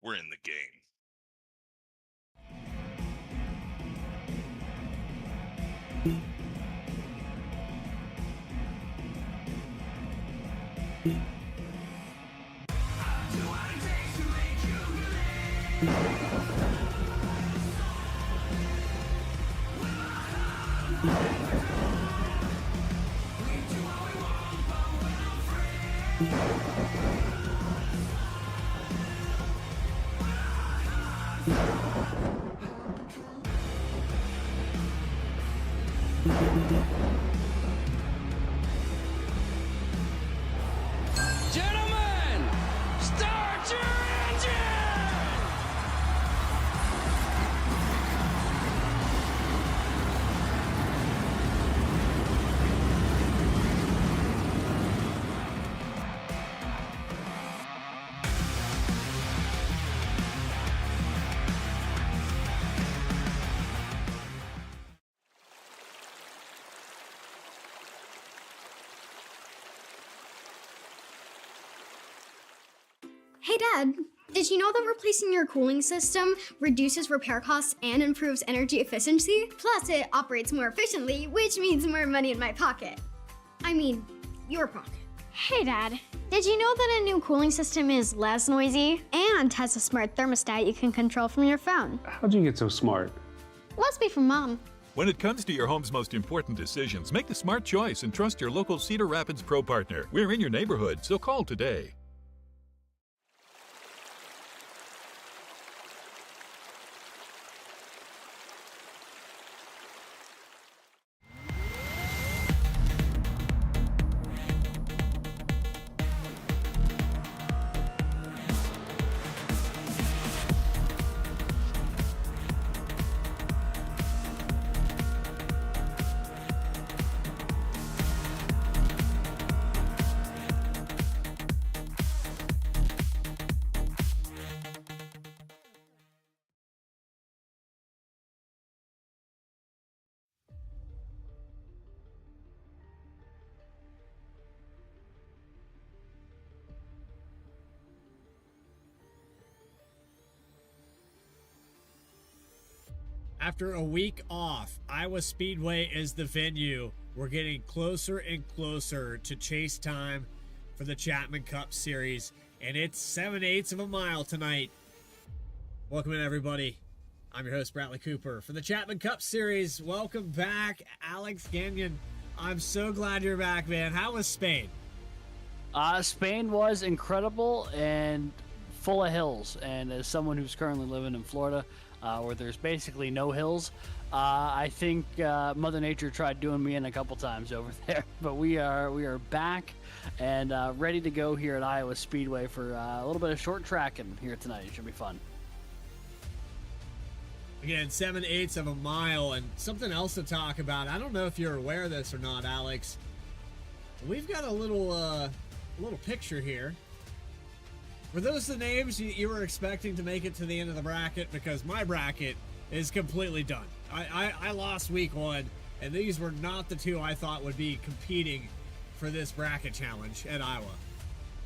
we're in the game. Gentlemen, start your engine! Hey Dad, did you know that replacing your cooling system reduces repair costs and improves energy efficiency? Plus it operates more efficiently, which means more money in my pocket. I mean, your pocket. Hey Dad, did you know that a new cooling system is less noisy and has a smart thermostat you can control from your phone? How'd you get so smart? Must be from Mom. When it comes to your home's most important decisions, make the smart choice and trust your local Cedar Rapids Pro partner. We're in your neighborhood, so call today. After a week off, Iowa Speedway is the venue. We're getting closer and closer to chase time for the Chapman Cup Series, and it's 7/8 of a mile tonight. Welcome in, everybody. I'm your host, Bradley Cooper. For the Chapman Cup Series, welcome back, Alex Gagnon. I'm so glad you're back, man. How was Spain? Spain was incredible and full of hills. And as someone who's currently living in Florida, where there's basically no hills, I think Mother Nature tried doing me in a couple times over there. But we are back and ready to go here at Iowa Speedway for a little bit of short tracking here tonight. It should be fun. Again, 7/8 of a mile, and something else to talk about. I don't know if you're aware of this or not, Alex. We've got a little picture here. Were those the names you were expecting to make it to the end of the bracket? Because my bracket is completely done. I lost week one, and these were not the two I thought would be competing for this bracket challenge at Iowa.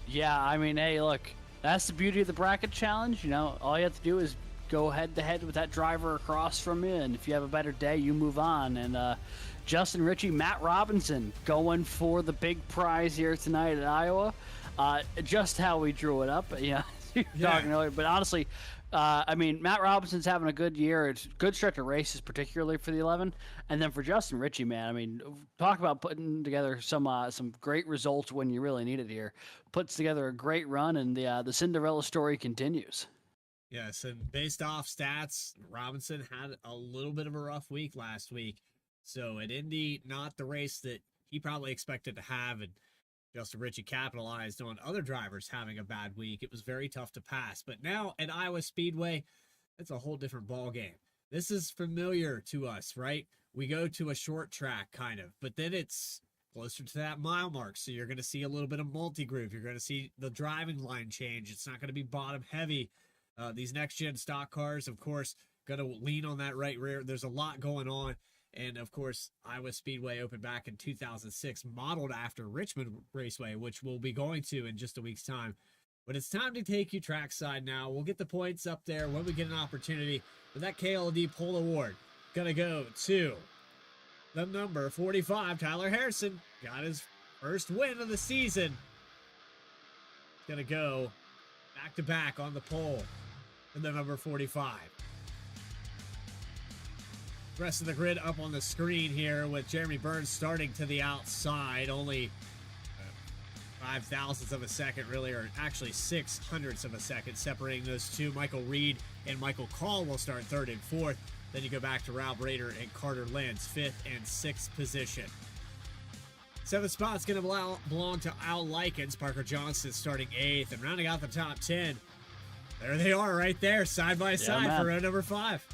Yeah, I mean, hey, look, that's the beauty of the bracket challenge. You know, all you have to do is go head-to-head with that driver across from you, and if you have a better day, you move on. And Justin Ritchie, Matt Robinson going for the big prize here tonight at Iowa. Just how we drew it up, you know, talking earlier. But honestly, I mean, Matt Robinson's having a good year. It's a good stretch of races, particularly for the 11. And then for Justin Ritchie, man, I mean, talk about putting together some great results when you really need it here. Puts together a great run, and the Cinderella story continues. Yes, and based off stats, Robinson had a little bit of a rough week last week. So at Indy, not the race that he probably expected to have, and Justin Ritchie capitalized on other drivers having a bad week. It was very tough to pass. But now at Iowa Speedway, it's a whole different ball game. This is familiar to us, right? We go to a short track kind of, but then it's closer to that mile mark. So you're going to see a little bit of multi-groove. You're going to see the driving line change. It's not going to be bottom heavy. These next-gen stock cars, of course, going to lean on that right rear. There's a lot going on. And, of course, Iowa Speedway opened back in 2006, modeled after Richmond Raceway, which we'll be going to in just a week's time. But it's time to take you trackside now. We'll get the points up there when we get an opportunity. But that KLD pole award gonna go to the number 45, Tyler Harrison. Got his first win of the season. Gonna go back-to-back on the pole for the number 45. Rest of the grid up on the screen here with Jeremy Burns starting to the outside. Only 5 thousandths of a second, really, or actually 6 hundredths of a second separating those two. Michael Reed and Michael Call will start third and fourth. Then you go back to Ralph Rader and Carter Lentz, fifth and sixth position. 7th spot's going to belong to Al Likens. Parker Johnson starting 8th. And rounding out the top 10, there they are right there, side by side for row number 5.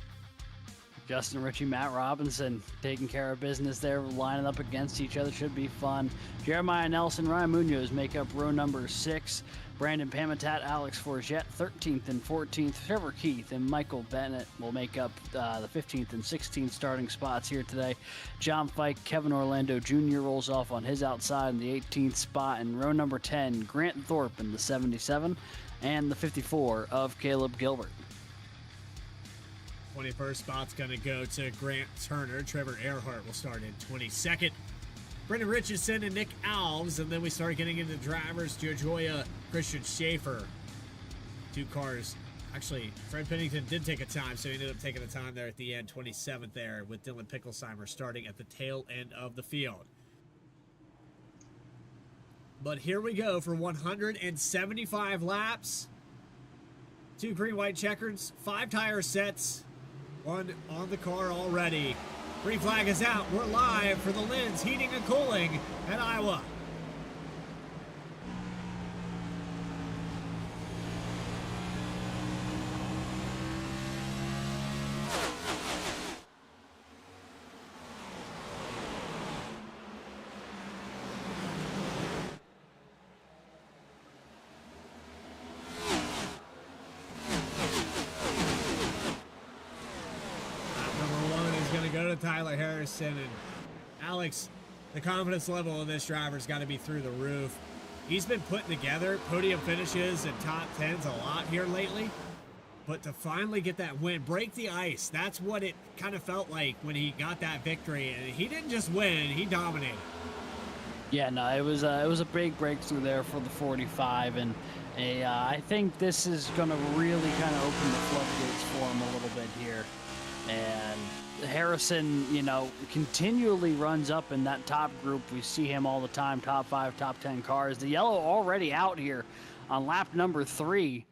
Justin Ritchie, Matt Robinson taking care of business there, lining up against each other. Should be fun. Jeremiah Nelson, Ryan Munoz make up row number 6. Brandon Pamitat, Alex Forget, 13th and 14th. Trevor Keith and Michael Bennett will make up the 15th and 16th starting spots here today. John Fike, Kevin Orlando Jr. rolls off on his outside in the 18th spot. And row number 10, Grant Thorpe in the 77 and the 54 of Caleb Gilbert. 21st spot's going to go to Grant Turner. Trevor Earhart will start in 22nd. Brendan Richardson and Nick Alves. And then we start getting into drivers. Joe Joya, Christian Schaefer. 2 cars. Actually, Fred Pennington did take a time, so he ended up taking a time there at the end. 27th there with Dylan Picklesheimer starting at the tail end of the field. But here we go for 175 laps. 2 green-white checkers, 5 tire sets. 1 on the car already. Green flag is out. We're live for the Linz Heating and Cooling at Iowa. Go to Tyler Harrison. And Alex, the confidence level of this driver's got to be through the roof. He's been putting together podium finishes and top 10s a lot here lately, but to finally get that win, break the ice, that's what it kind of felt like when he got that victory. And he didn't just win, he dominated. Yeah, no, it was a big breakthrough there for the 45, and I think this is going to really kind of open the floodgates for him a little bit here. And Harrison, you know, continually runs up in that top group. We see him all the time, top 5, top 10 cars. The yellow already out here on lap number 3.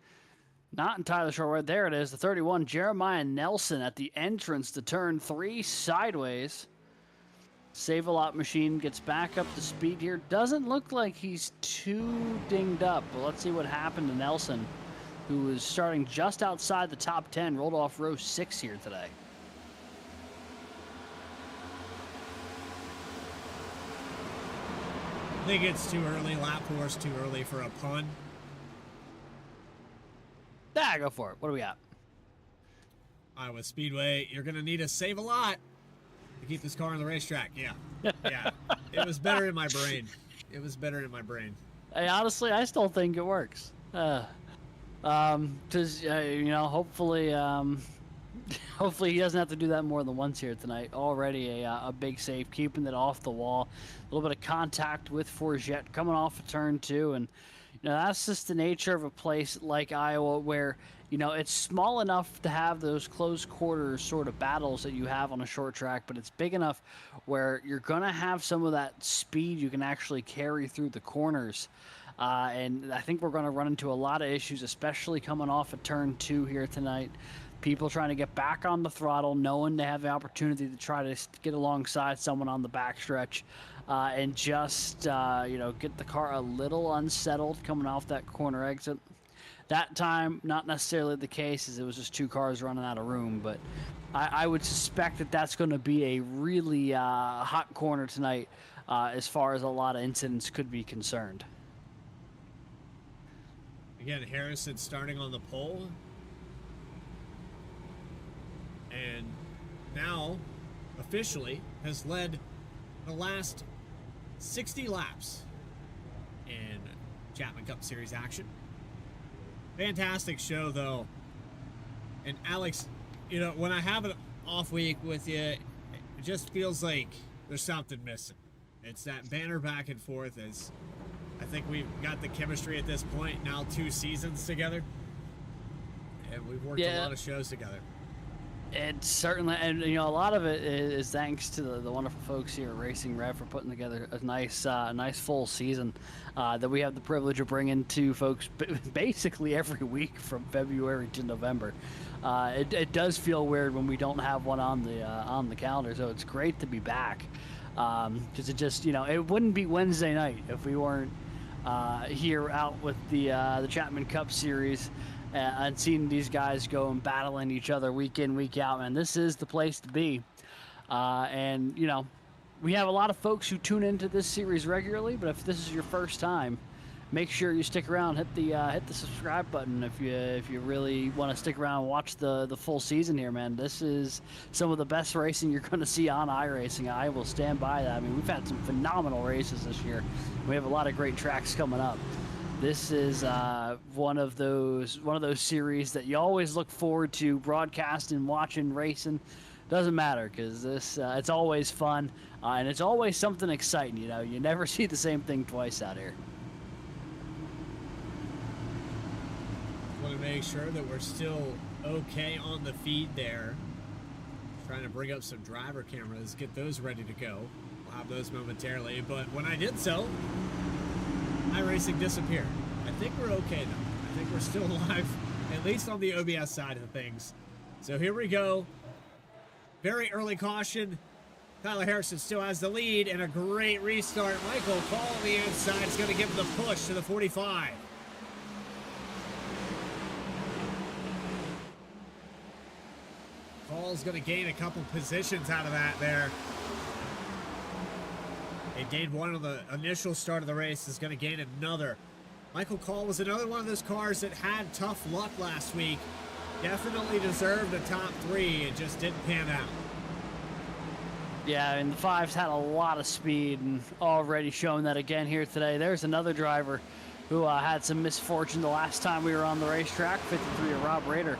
Not entirely sure where. There it is, the 31, Jeremiah Nelson at the entrance to turn 3 sideways. Save-A-Lot machine gets back up to speed here. Doesn't look like he's too dinged up, but let's see what happened to Nelson, who was starting just outside the top 10, rolled off row 6 here today. I think it's too early. Lap 4 is too early for a pun. Go for it. What do we got? Iowa Speedway, you're going to need to save a lot to keep this car on the racetrack. Yeah. Yeah. It was better in my brain. It was better in my brain. Hey, honestly, I still think it works. Because, you know, hopefully he doesn't have to do that more than once here tonight. Already a big save, keeping it off the wall. A little bit of contact with Forget coming off of turn 2. And, you know, that's just the nature of a place like Iowa where, you know, it's small enough to have those close quarters sort of battles that you have on a short track, but it's big enough where you're going to have some of that speed you can actually carry through the corners. And I think we're going to run into a lot of issues, especially coming off of turn 2 here tonight. People trying to get back on the throttle, knowing they have the opportunity to try to get alongside someone on the backstretch, and just, you know, get the car a little unsettled coming off that corner exit. That time, not necessarily the case, as it was just 2 cars running out of room, but I would suspect that that's going to be a really hot corner tonight as far as a lot of incidents could be concerned. Again, Harrison starting on the pole. And now, officially, has led the last 60 laps in Chapman Cup Series action. Fantastic show, though. And Alex, you know, when I have an off week with you, it just feels like there's something missing. It's that banter back and forth. As I think we've got the chemistry at this point now, 2 seasons together, and we've worked a lot of shows together. It's certainly, and you know, a lot of it is thanks to the wonderful folks here at Racing Rev for putting together a nice full season that we have the privilege of bringing to folks basically every week from February to November. It does feel weird when we don't have one on the calendar, so it's great to be back. Because it just, you know, it wouldn't be Wednesday night if we weren't here out with the Chapman Cup Series. And seeing these guys go and battling each other week in, week out, man, this is the place to be. And, you know, we have a lot of folks who tune into this series regularly, but if this is your first time, make sure you stick around, hit the subscribe button if you really want to stick around and watch the full season here, man. This is some of the best racing you're going to see on iRacing. I will stand by that. I mean, we've had some phenomenal races this year. We have a lot of great tracks coming up. This is one of those series that you always look forward to broadcasting, watching, racing. Doesn't matter, because this it's always fun and it's always something exciting. You know, you never see the same thing twice out here. Want to make sure that we're still okay on the feed there. Trying to bring up some driver cameras, get those ready to go. We'll have those momentarily, but when I did so, iRacing disappeared. I think we're okay though. I think we're still alive, at least on the OBS side of things. So here we go. Very early caution. Tyler Harrison still has the lead and a great restart. Michael Call on the inside is going to give him the push to the 45. Call's going to gain a couple positions out of that there. He gained one on the initial start of the race, is going to gain another. Michael Call was another one of those cars that had tough luck last week. Definitely deserved a top 3. It just didn't pan out. Yeah, and the 5s had a lot of speed and already shown that again here today. There's another driver who had some misfortune the last time we were on the racetrack. 53 of Rob Rader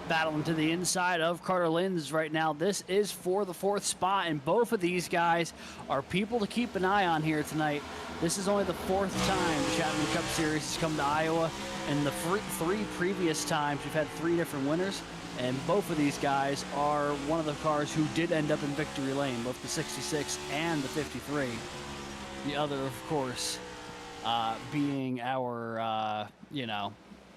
battling to the inside of Carter Linz right now. This is for the 4th spot, and both of these guys are people to keep an eye on here tonight. This is only the 4th time the Chapman Cup Series has come to Iowa, and the 3 previous times we've had 3 different winners, and both of these guys are one of the cars who did end up in victory lane, both the 66 and the 53. The other, of course, being our, you know,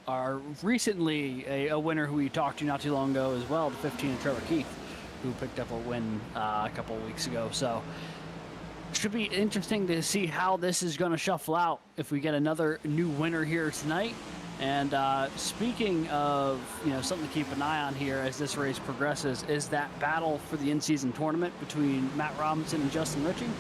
are recently a winner who we talked to not too long ago as well, the 15 of Trevor Keith, who picked up a win a couple of weeks ago. So should be interesting to see how this is going to shuffle out if we get another new winner here tonight. And speaking of, you know, something to keep an eye on here as this race progresses is that battle for the in-season tournament between Matt Robinson and Justin Ritchie.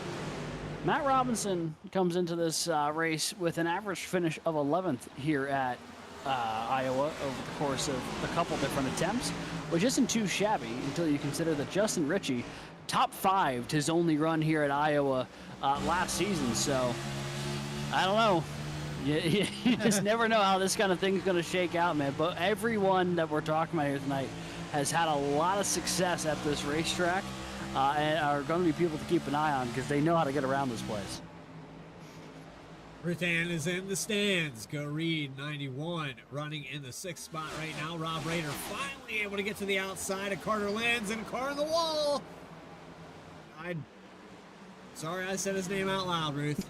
Matt Robinson comes into this race with an average finish of 11th here at Iowa over the course of a couple different attempts, which isn't too shabby until you consider that Justin Ritchie top 5'd his only run here at Iowa last season. So I don't know. You just never know how this kind of thing's going to shake out, man. But everyone that we're talking about here tonight has had a lot of success at this racetrack and are going to be people to keep an eye on because they know how to get around this place. Ruth Ann is in the stands. Go Reed, 91, running in the 6th spot right now. Rob Rader finally able to get to the outside of Carter Linz, and a car on the wall. Sorry I said his name out loud, Ruth.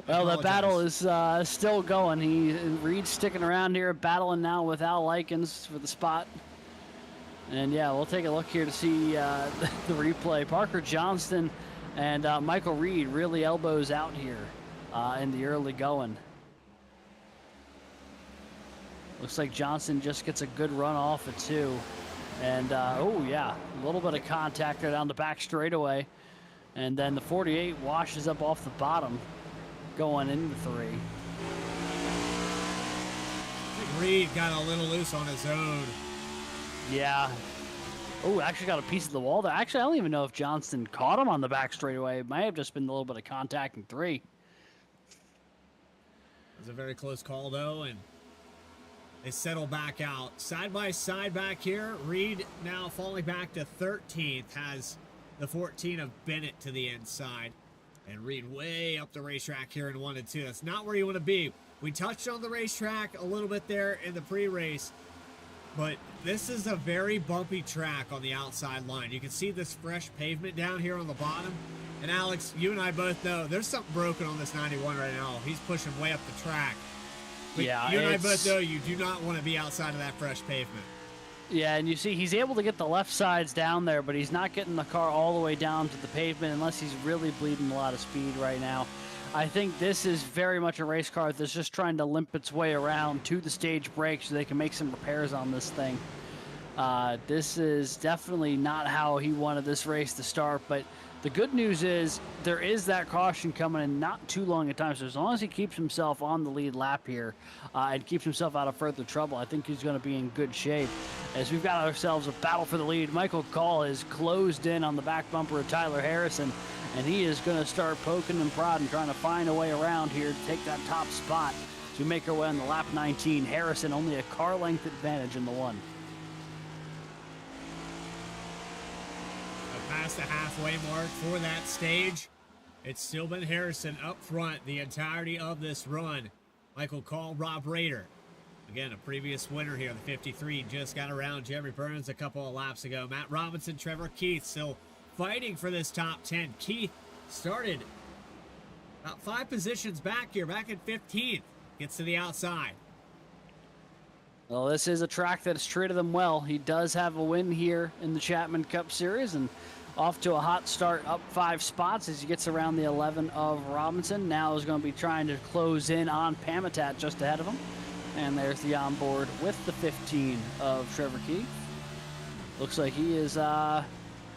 Well, the battle is still going. Reed's sticking around here, battling now with Al Likens for the spot. And yeah, we'll take a look here to see the replay. Parker Johnston and Michael Reed really elbows out here in the early going. Looks like Johnson just gets a good run off at 2. And, oh, yeah, a little bit of contact there down the back straightaway. And then the 48 washes up off the bottom going into 3. I think Reed got a little loose on his own. Yeah. Oh, actually got a piece of the wall there. Actually, I don't even know if Johnston caught him on the back straightaway. It might have just been a little bit of contact in 3. It was a very close call, though, and They settle back out. Side by side back here. Reed now falling back to 13th. Has the 14 of Bennett to the inside. And Reed way up the racetrack here in 1 and 2. That's not where you want to be. We touched on the racetrack a little bit there in the pre-race. But this is a very bumpy track on the outside line. You can see this fresh pavement down here on the bottom. And Alex, you and I both know there's something broken on this 91 right now. He's pushing way up the track. But yeah, you and I both know you do not want to be outside of that fresh pavement. Yeah, and you see he's able to get the left sides down there, but he's not getting the car all the way down to the pavement unless he's really bleeding a lot of speed right now. I think this is very much a race car that's just trying to limp its way around to the stage break so they can make some repairs on this thing. This is definitely not how he wanted this race to start, but the good news is there is that caution coming in not too long a time. So as long as he keeps himself on the lead lap here and keeps himself out of further trouble, I think he's going to be in good shape. As we've got ourselves a battle for the lead, Michael Call is closed in on the back bumper of Tyler Harrison, and he is going to start poking and prodding, trying to find a way around here to take that top spot to make our way on the lap 19. Harrison only a car length advantage in the one. Past the halfway mark for that stage. It's still been Harrison up front the entirety of this run. Michael Call, Rob Rader. Again, a previous winner here. The 53 just got around Jeremy Burns a couple of laps ago. Matt Robinson, Trevor Keith still fighting for this top 10. Keith started about 5 positions back here, back in 15th. Gets to the outside. Well, this is a track that's treated him well. He does have a win here in the Chapman Cup Series, and off to a hot start, up 5 spots as he gets around the 11 of Robinson. Now is going to be trying to close in on Pamitat just ahead of him. And there's the onboard with the 15 of Trevor Keith. Looks like he is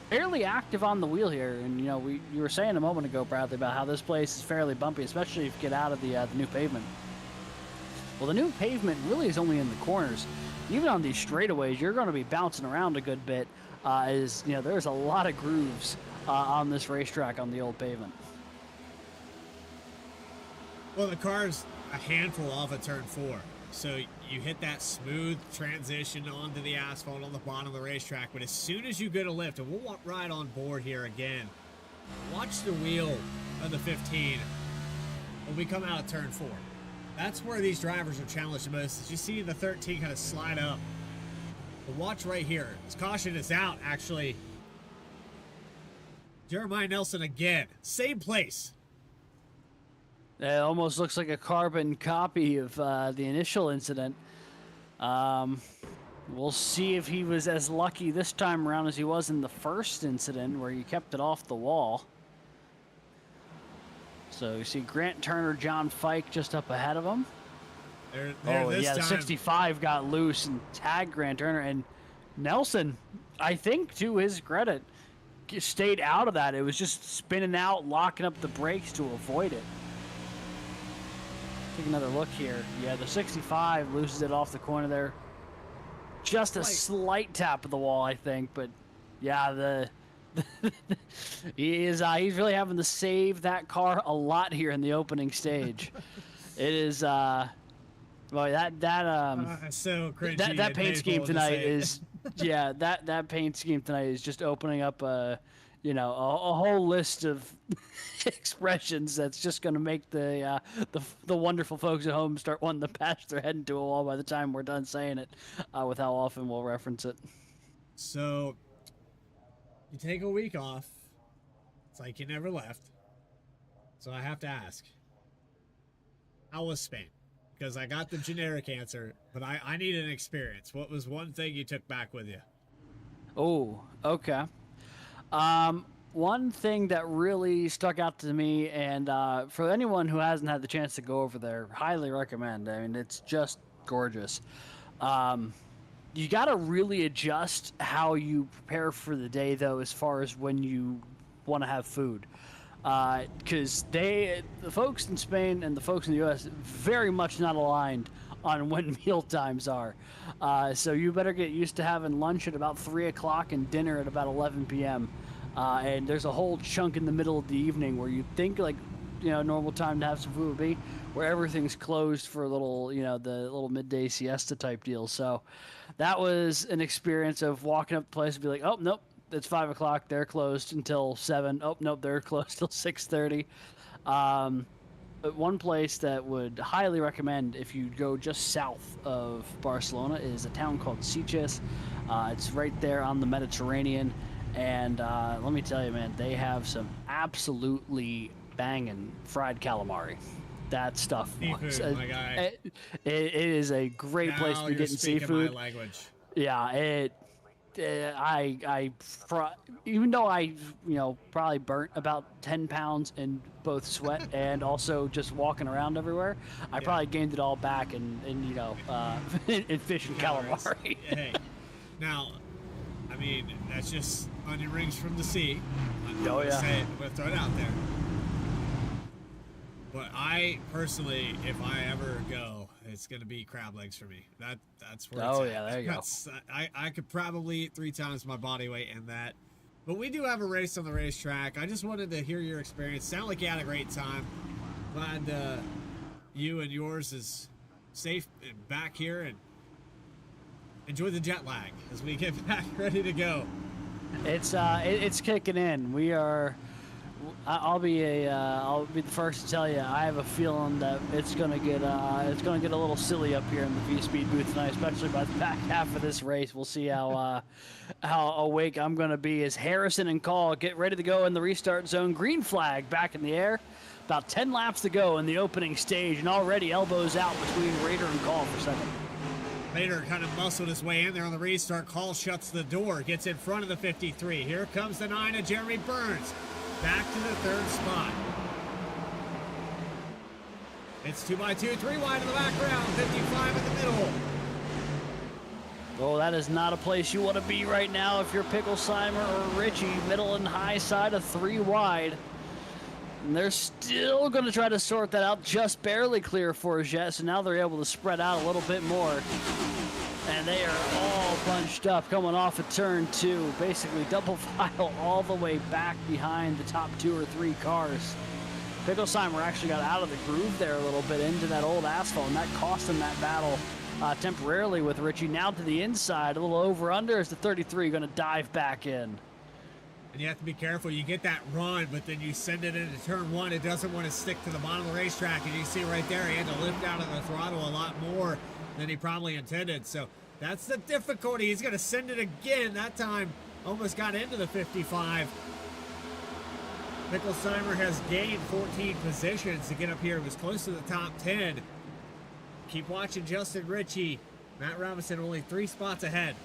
fairly active on the wheel here. And, you know, you were saying a moment ago, Bradley, about how this place is fairly bumpy, especially if you get out of the new pavement. Well, the new pavement really is only in the corners. Even on these straightaways, you're going to be bouncing around a good bit. As you know, there's a lot of grooves on this racetrack on the old pavement. Well, the car's a handful off of turn 4. So you hit that smooth transition onto the asphalt on the bottom of the racetrack. But as soon as you get a lift, and we'll walk right on board here again, watch the wheel of the 15 when we come out of turn 4. That's where these drivers are challenged the most. As you see the 13 kind of slide up. But watch right here. His caution is out, actually. Jeremiah Nelson again. Same place. It almost looks like a carbon copy of the initial incident. We'll see if he was as lucky this time around as he was in the first incident where he kept it off the wall. So you see Grant Turner, John Fike just up ahead of him. The 65 got loose and tagged Grant Turner. And Nelson, I think to his credit, stayed out of that. It was just spinning out, locking up the brakes to avoid it. Take another look here. Yeah, the 65 loses it off the corner there. Just a slight tap of the wall, I think. But yeah, he's really having to save that car a lot here in the opening stage. It is so cringy. That paint scheme tonight is that paint scheme tonight is just opening up a whole list of expressions that's just going to make the wonderful folks at home start wanting to bash their head into a wall by the time we're done saying it, with how often we'll reference it. So you take a week off. It's like you never left. So I have to ask, how was Spain? Because I got the generic answer, but I need an experience. What was one thing you took back with you? Oh, okay. One thing that really stuck out to me, and for anyone who hasn't had the chance to go over there, highly recommend. I mean, it's just gorgeous. You got to really adjust how you prepare for the day, though, as far as when you want to have food. Because the folks in Spain and the folks in the U.S. very much not aligned on when meal times are. So you better get used to having lunch at about 3 o'clock and dinner at about 11 p.m. And there's a whole chunk in the middle of the evening where you think normal time to have some food would be, where everything's closed for a little, the little midday siesta type deal. So that was an experience of walking up the place and be like, oh, nope, it's 5 o'clock. They're closed until 7. Oh, nope, they're closed till 6:30. But one place that would highly recommend if you go just south of Barcelona is a town called Sitges. It's right there on the Mediterranean. And let me tell you, man, they have some absolutely banging fried calamari. That stuff. Seafood, my guy. It is a great place to be getting seafood. My language. Yeah, even though I, probably burnt about 10 pounds in both sweat and also just walking around everywhere, I probably gained it all back in fish and calamari. Hey, now, I mean, that's just onion rings from the sea. I'm gonna throw it out there. But I personally, if I ever go, it's gonna be crab legs for me. That's where it's at. There you go. I could probably eat 3 times my body weight in that. But we do have a race on the racetrack. I just wanted to hear your experience. Sound like you had a great time. Glad you and yours is safe and back here, and enjoy the jet lag as we get back ready to go. It's kicking in. We are. I'll be the first to tell you. I have a feeling that it's gonna get a little silly up here in the Vspeed booth tonight, especially by the back half of this race. We'll see how awake I'm gonna be as Harrison and Call get ready to go in the restart zone. Green flag back in the air. About 10 laps to go in the opening stage, and already elbows out between Raider and Call for second. Raider kind of muscled his way in there on the restart. Call shuts the door, gets in front of the 53. Here comes the 9 of Jeremy Burns. Back to the 3rd spot. It's 2x2, 3 wide in the background, 55 in the middle. Oh, that is not a place you want to be right now if you're Picklesheimer or Richie. Middle and high side of 3 wide. And they're still going to try to sort that out. Just barely clear for Jet, so now they're able to spread out a little bit more. And they are all bunched up coming off of turn 2. Basically double file all the way back behind the top 2 or 3 cars. Picklesheimer actually got out of the groove there a little bit into that old asphalt, and that cost him that battle temporarily with Richie. Now to the inside, a little over-under as the 33 going to dive back in. And you have to be careful. You get that run, but then you send it into turn 1. It doesn't want to stick to the bottom of the racetrack. And you see right there, he had to lift out of the throttle a lot more than he probably intended. So that's the difficulty. He's going to send it again. That time almost got into the 55. Picklesheimer has gained 14 positions to get up here. He was close to the top 10. Keep watching Justin Ritchie. Matt Robinson only 3 spots ahead.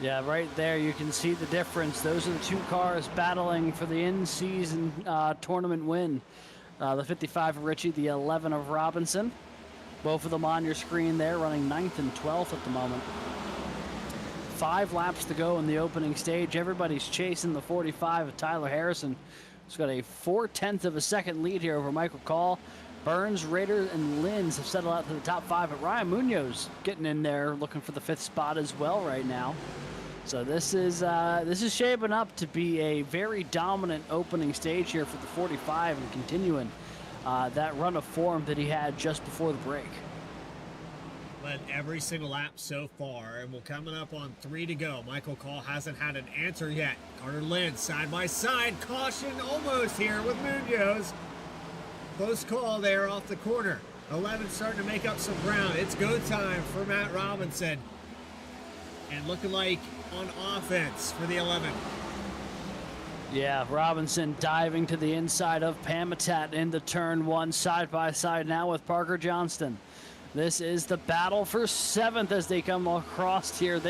Yeah, right there you can see the difference. Those are the 2 cars battling for the in-season tournament win. The 55 of Ritchie, the 11 of Robinson. Both of them on your screen there, running 9th and 12th at the moment. 5 laps to go in the opening stage. Everybody's chasing the 45 of Tyler Harrison. He's got a 4/10 of a second lead here over Michael Call. Burns, Rader, and Linz have settled out to the top 5, but Ryan Munoz getting in there, looking for the 5th spot as well right now. So this is shaping up to be a very dominant opening stage here for the 45 and continuing that run of form that he had just before the break. Led every single lap so far, and we're coming up on 3 to go. Michael Call hasn't had an answer yet. Carter Linz side by side, caution almost here with Munoz. Close call there off the corner. 11 starting to make up some ground. It's go time for Matt Robinson. And looking like on offense for the 11. Yeah, Robinson diving to the inside of Pamitat into turn 1, side by side now with Parker Johnston. This is the battle for 7th as they come across here.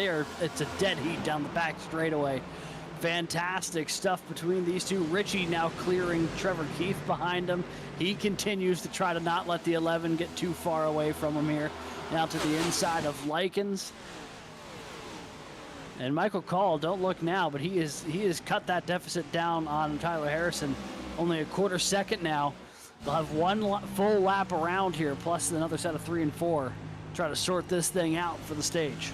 It's a dead heat down the back straightaway. Fantastic stuff between these two. Ritchie now clearing Trevor Keith behind him. He continues to try to not let the 11 get too far away from him here. Now to the inside of Likens. And Michael Call, don't look now, but he has cut that deficit down on Tyler Harrison. Only a quarter second now. They'll have 1 full lap around here, plus another set of 3 and 4. Try to sort this thing out for the stage.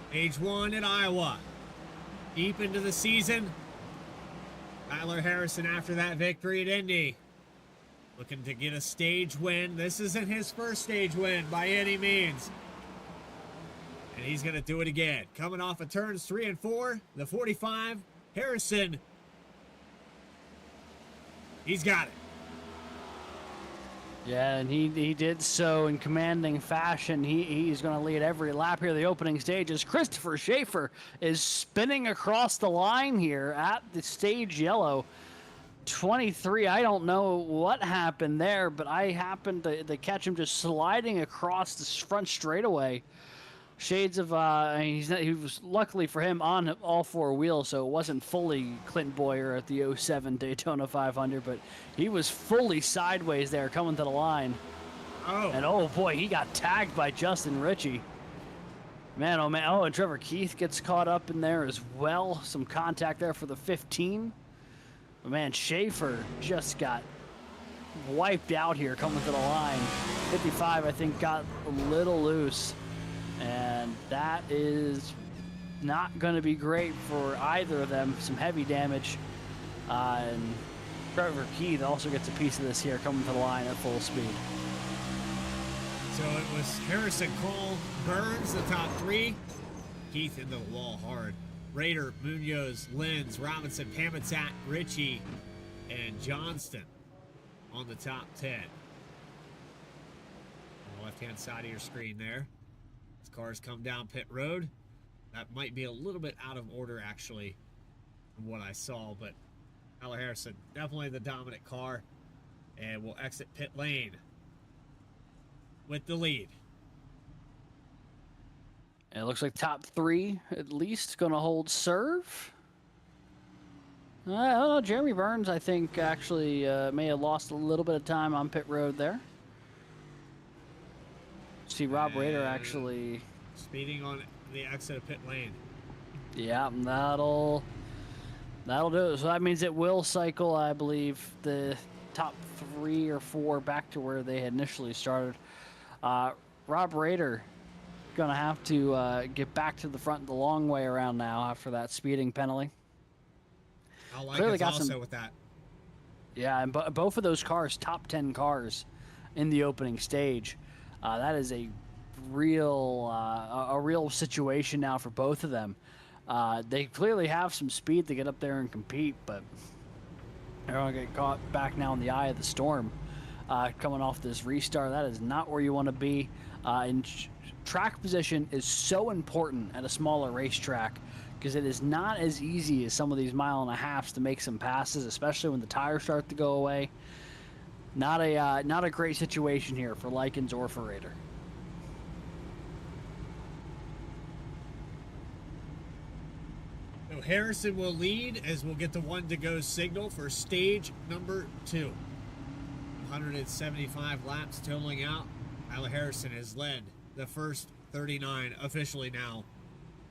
Stage 1 at Iowa. Deep into the season. Tyler Harrison after that victory at Indy. Looking to get a stage win. This isn't his first stage win by any means. And he's going to do it again. Coming off of turns 3 and 4, the 45, Harrison. He's got it. Yeah, and he did so in commanding fashion. He's going to lead every lap here. The opening stage as Christopher Schaefer is spinning across the line here at the stage yellow. 23, I don't know what happened there, but I happened to catch him just sliding across the front straightaway. Shades of, he was luckily for him on all four wheels, so it wasn't fully Clint Boyer at the 07 Daytona 500, but he was fully sideways there coming to the line. Oh. And oh boy, he got tagged by Justin Ritchie. Man, oh man. Oh, and Trevor Keith gets caught up in there as well. Some contact there for the 15. But man, Schaefer just got wiped out here coming to the line. 55, I think, got a little loose. And that is not going to be great for either of them. Some heavy damage. And Trevor Keith also gets a piece of this here coming to the line at full speed. So it was Harrison, Cole, Burns, the top 3. Keith into the wall hard. Rader, Munoz, Lenz, Robinson, Pamitat, Ritchie, and Johnston on the top 10. On the left-hand side of your screen there. As cars come down pit road. That might be a little bit out of order, actually, from what I saw, but Tyler Harrison, definitely the dominant car, and will exit pit lane with the lead. And it looks like top 3 at least going to hold serve. I don't know. Jeremy Burns, I think, actually may have lost a little bit of time on pit road there. See Rob Rader actually speeding on the exit of pit lane. Yeah, that'll do it. So that means it will cycle, I believe, the top 3 or 4 back to where they had initially started. Rob Rader going to have to get back to the front the long way around now after that speeding penalty. I like Clearly it got also some, with that. Yeah, and both of those cars, top 10 cars in the opening stage. That is a real situation now for both of them. They clearly have some speed to get up there and compete, but they're going to get caught back now in the eye of the storm. Coming off this restart, that is not where you want to be. And track position is so important at a smaller racetrack because it is not as easy as some of these 1.5 miles to make some passes, especially when the tires start to go away. Not a great situation here for Likens or for Rader. So Harrison will lead as we'll get the 1-to-go signal for stage number 2. 175 laps totaling out. Tyler Harrison has led the first 39 officially now,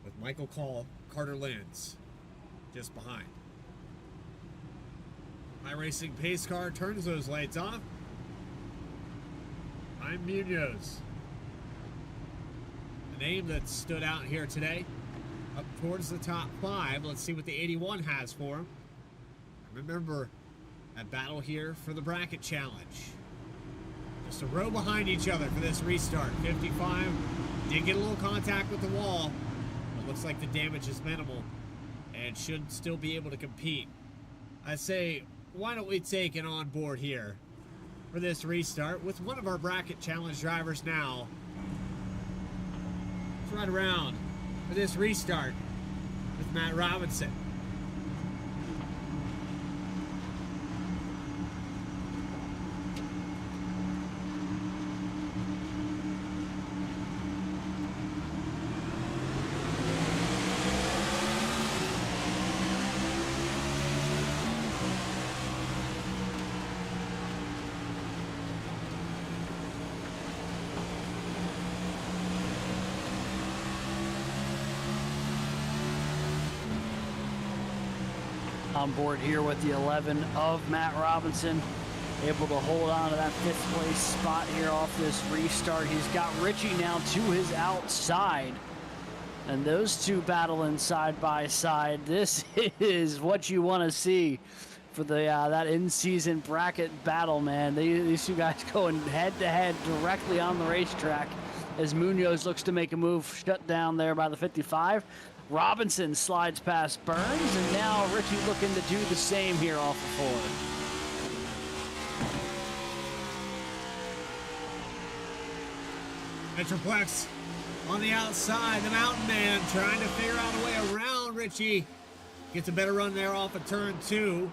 with Michael Call, Carter Lenz just behind. iRacing pace car turns those lights off. I'm Munoz. The name that stood out here today, up towards the top 5. Let's see what the 81 has for him. Remember that battle here for the bracket challenge. Just a row behind each other for this restart. 55 did get a little contact with the wall, but looks like the damage is minimal and should still be able to compete. I say, why don't we take it on board here for this restart with one of our bracket challenge drivers now. Let's ride around for this restart with Matt Robinson. On board here with the 11 of Matt Robinson, able to hold on to that 5th place spot here off this restart. He's got Ritchie now to his outside, and those two battling side by side. This is what you want to see for the that in-season bracket battle, man. These two guys going head-to-head directly on the racetrack as Munoz looks to make a move, shut down there by the 55. Robinson slides past Burns, and now Richie looking to do the same here off the four. Metroplex on the outside, the Mountain Man trying to figure out a way around Richie. Gets a better run there off of turn 2.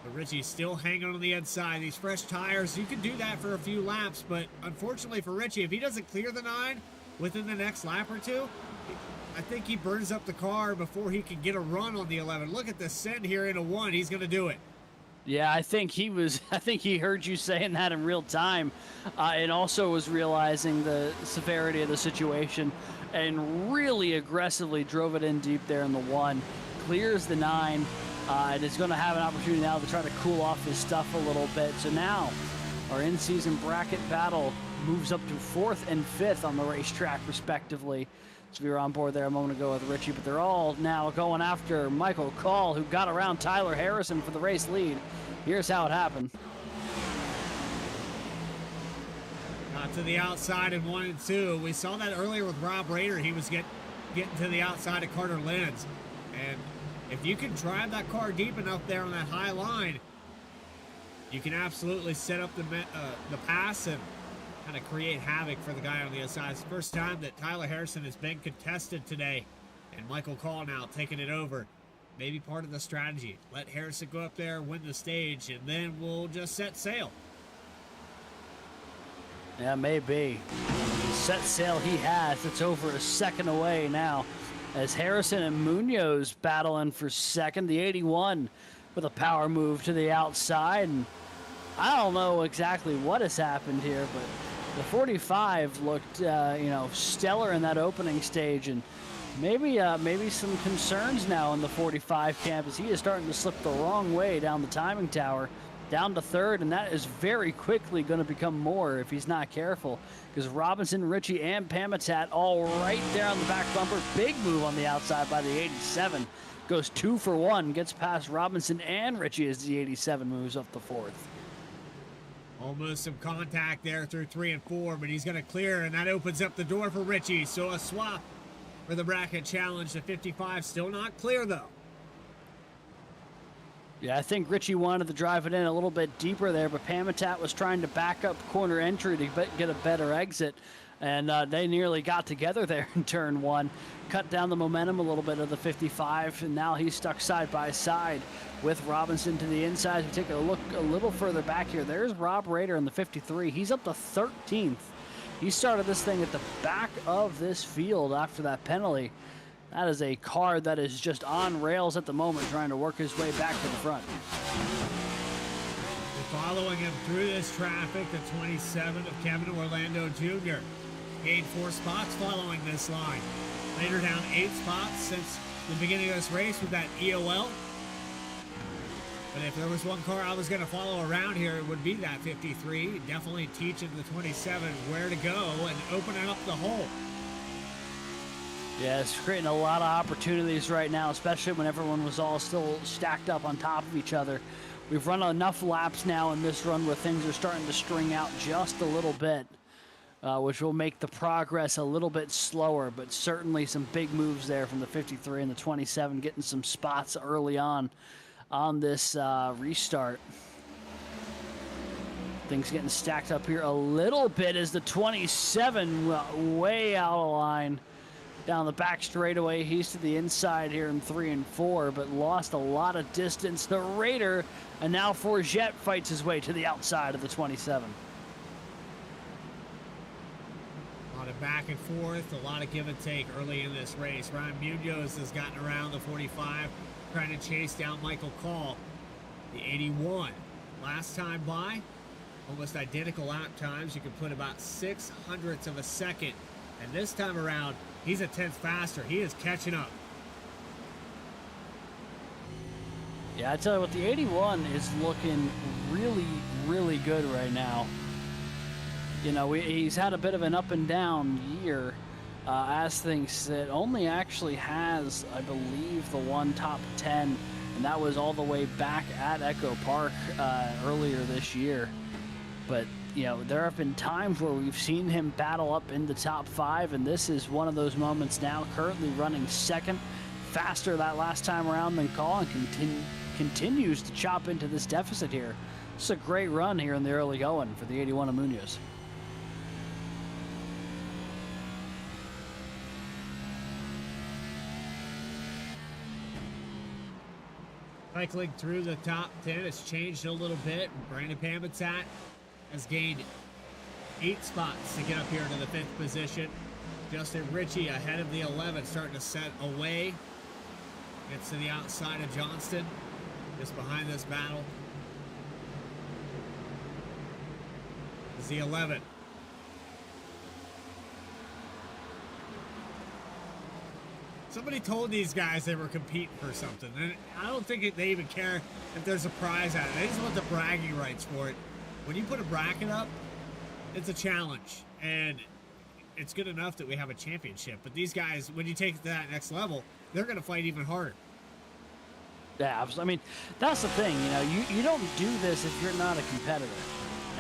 But Richie's still hanging on the inside. These fresh tires, you can do that for a few laps, but unfortunately for Richie, if he doesn't clear the 9 within the next lap or two, I think he burns up the car before he can get a run on the 11. Look at the send here into 1. He's going to do it. Yeah, I think he heard you saying that in real time, and also was realizing the severity of the situation and really aggressively drove it in deep there in the 1. Clears the 9. And is going to have an opportunity now to try to cool off his stuff a little bit. So now our in-season bracket battle moves up to 4th and 5th on the racetrack, respectively. So we were on board there a moment ago with Richie, but they're all now going after Michael Call, who got around Tyler Harrison for the race lead. Here's how it happened. To the outside in 1 and 2. We saw that earlier with Rob Rader. He was getting to the outside of Carter Lenz. And if you can drive that car deep enough there on that high line, you can absolutely set up the pass and kind of create havoc for the guy on the other side. It's the first time that Tyler Harrison has been contested today, and Michael Call now taking it over. Maybe part of the strategy. Let Harrison go up there, win the stage, and then we'll just set sail. Yeah, maybe. Set sail he has. It's over a second away now, as Harrison and Munoz battling for second. The 81 with a power move to the outside. And I don't know exactly what has happened here, but the 45 looked, stellar in that opening stage. And maybe some concerns now in the 45 camp, as he is starting to slip the wrong way down the timing tower, down to 3rd, and that is very quickly going to become more if he's not careful, because Robinson, Richie, and Pamitat all right there on the back bumper. Big move on the outside by the 87. Goes 2 for 1, gets past Robinson and Richie as the 87 moves up the 4th. Almost some contact there through 3 and 4, but he's going to clear, and that opens up the door for Richie. So a swap for the bracket challenge. The 55 still not clear, though. Yeah, I think Richie wanted to drive it in a little bit deeper there, but Pamitat was trying to back up corner entry to get a better exit, and they nearly got together there in turn 1. Cut down the momentum a little bit of the 55, and now he's stuck side by side with Robinson to the inside. We take a look a little further back here. There's Rob Rader in the 53. He's up to 13th. He started this thing at the back of this field after that penalty. That is a car that is just on rails at the moment, trying to work his way back to the front. Following him through this traffic, the 27 of Kevin Orlando Jr. Gained 4 spots following this line. Later down 8 spots since the beginning of this race with that EOL. But if there was one car I was going to follow around here, it would be that 53. Definitely teaching the 27 where to go and opening up the hole. Yeah, it's creating a lot of opportunities right now, especially when everyone was all still stacked up on top of each other. We've run enough laps now in this run where things are starting to string out just a little bit, which will make the progress a little bit slower, but certainly some big moves there from the 53 and the 27, getting some spots early on this restart. Things getting stacked up here a little bit as the 27 way out of line. Down the back straightaway, he's to the inside here in 3 and 4, but lost a lot of distance. The Raider, and now Forget fights his way to the outside of the 27. A lot of back and forth, a lot of give and take early in this race. Ryan Munoz has gotten around the 45, trying to chase down Michael Call. The 81. Last time by, almost identical lap times. You can put about 0.06 of a second. And this time around, he's a tenth faster. He is catching up. Yeah, I tell you what, the 81 is looking really, really good right now. You know, he's had a bit of an up and down year as things sit. Only actually has, I believe, the one top 10 and that was all the way back at Echo Park earlier this year. But, you know, there have been times where we've seen him battle up in the top 5, and this is one of those moments now, currently running second, faster that last time around than Call, and continues to chop into this deficit here. It's a great run here in the early going for the 81 of Munoz. Cycling through the top 10, it's changed a little bit. Brandon Pamitat has gained 8 spots to get up here to the 5th position. Justin Ritchie ahead of the 11, starting to set away. Gets to the outside of Johnston, just behind this battle. Is the 11. Somebody told these guys they were competing for something, and I don't think they even care if there's a prize at it. They just want the bragging rights for it. When you put a bracket up, it's a challenge, and it's good enough that we have a championship. But these guys, when you take it to that next level, they're going to fight even harder. Yeah, I mean, that's the thing, you know, you don't do this if you're not a competitor.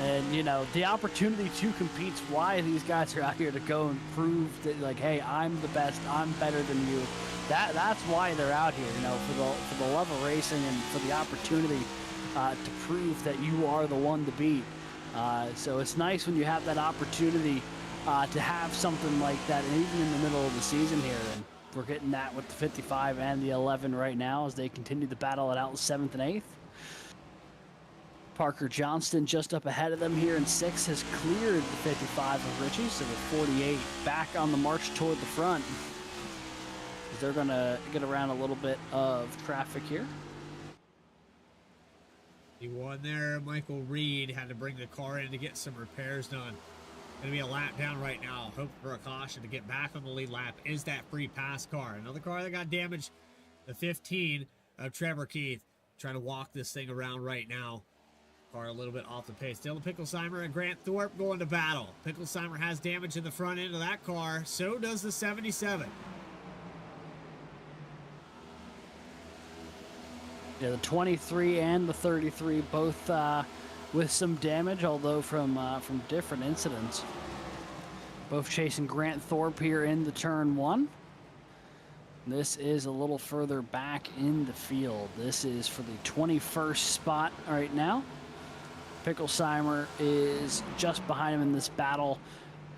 And, you know, the opportunity to compete's why these guys are out here to go and prove that, like, hey, I'm the best, I'm better than you. That's why they're out here, you know, for the love of racing and for the opportunity to prove that you are the one to beat. So it's nice when you have that opportunity to have something like that, and even in the middle of the season here. And we're getting that with the 55 and the 11 right now as they continue to battle it out in 7th and 8th. Parker Johnston just up ahead of them here in 6th has cleared the 55 of Ritchie, so the 48 back on the march toward the front. They're going to get around a little bit of traffic here. He won there. Michael Reed had to bring the car in to get some repairs done. Going to be a lap down right now. Hope for a caution to get back on the lead lap is that free pass car. Another car that got damaged, the 15 of Trevor Keith. Trying to walk this thing around right now. Car a little bit off the pace. Dylan Picklesheimer and Grant Thorpe going to battle. Picklesheimer has damage in the front end of that car. So does the 77. Yeah, the 23 and the 33 both with some damage, although from different incidents. Both chasing Grant Thorpe here in the turn 1. This is a little further back in the field. This is for the 21st spot right now. Picklesheimer is just behind him in this battle.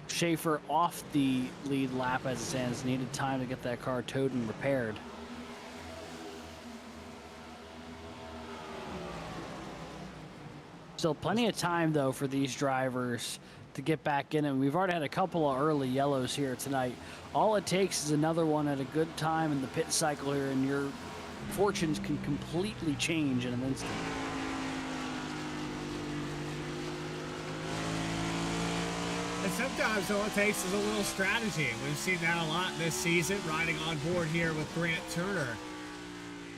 Schaefer off the lead lap as it stands. Needed time to get that car towed and repaired. Still plenty of time, though, for these drivers to get back in. And we've already had a couple of early yellows here tonight. All it takes is another one at a good time in the pit cycle here, and your fortunes can completely change in an instant. And sometimes all it takes is a little strategy. We've seen that a lot this season, riding on board here with Grant Turner.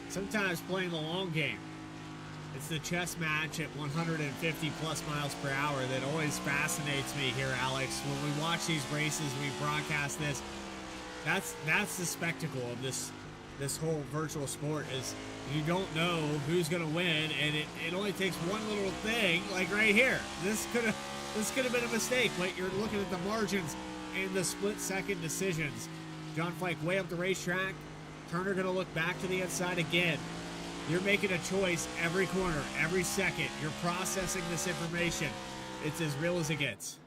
Sometimes playing the long game. It's the chess match at 150 plus miles per hour that always fascinates me here, Alex. When we watch these races, we broadcast this. That's the spectacle of this whole virtual sport, is you don't know who's going to win, and it only takes one little thing, like right here. This could have been a mistake, but you're looking at the margins and the split-second decisions. John Fike way up the racetrack. Turner going to look back to the inside again. You're making a choice every corner, every second. You're processing this information. It's as real as it gets.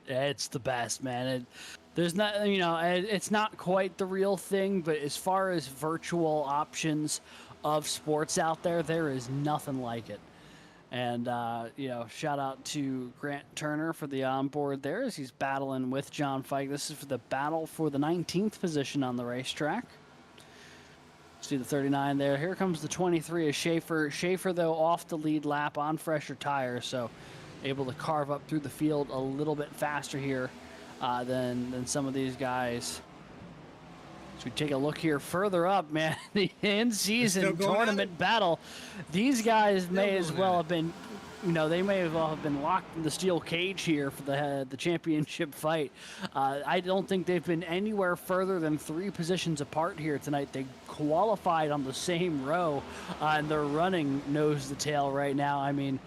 It's the best, man. There's not, you know, it's not quite the real thing, but as far as virtual options of sports out there, there is nothing like it. And, you know, shout out to Grant Turner for the onboard there as he's battling with John Fike. This is for the battle for the 19th position on the racetrack. See the 39 there. Here comes the 23 of Schaefer. Schaefer, though, off the lead lap on fresher tires, so able to carve up through the field a little bit faster here than some of these guys. So we take a look here further up, man. The in-season tournament battle. These guys may as well have been you know, they may have all been locked in the steel cage here for the championship fight. I don't think they've been anywhere further than 3 positions apart here tonight. They qualified on the same row, and they're running nose to tail right now. I mean,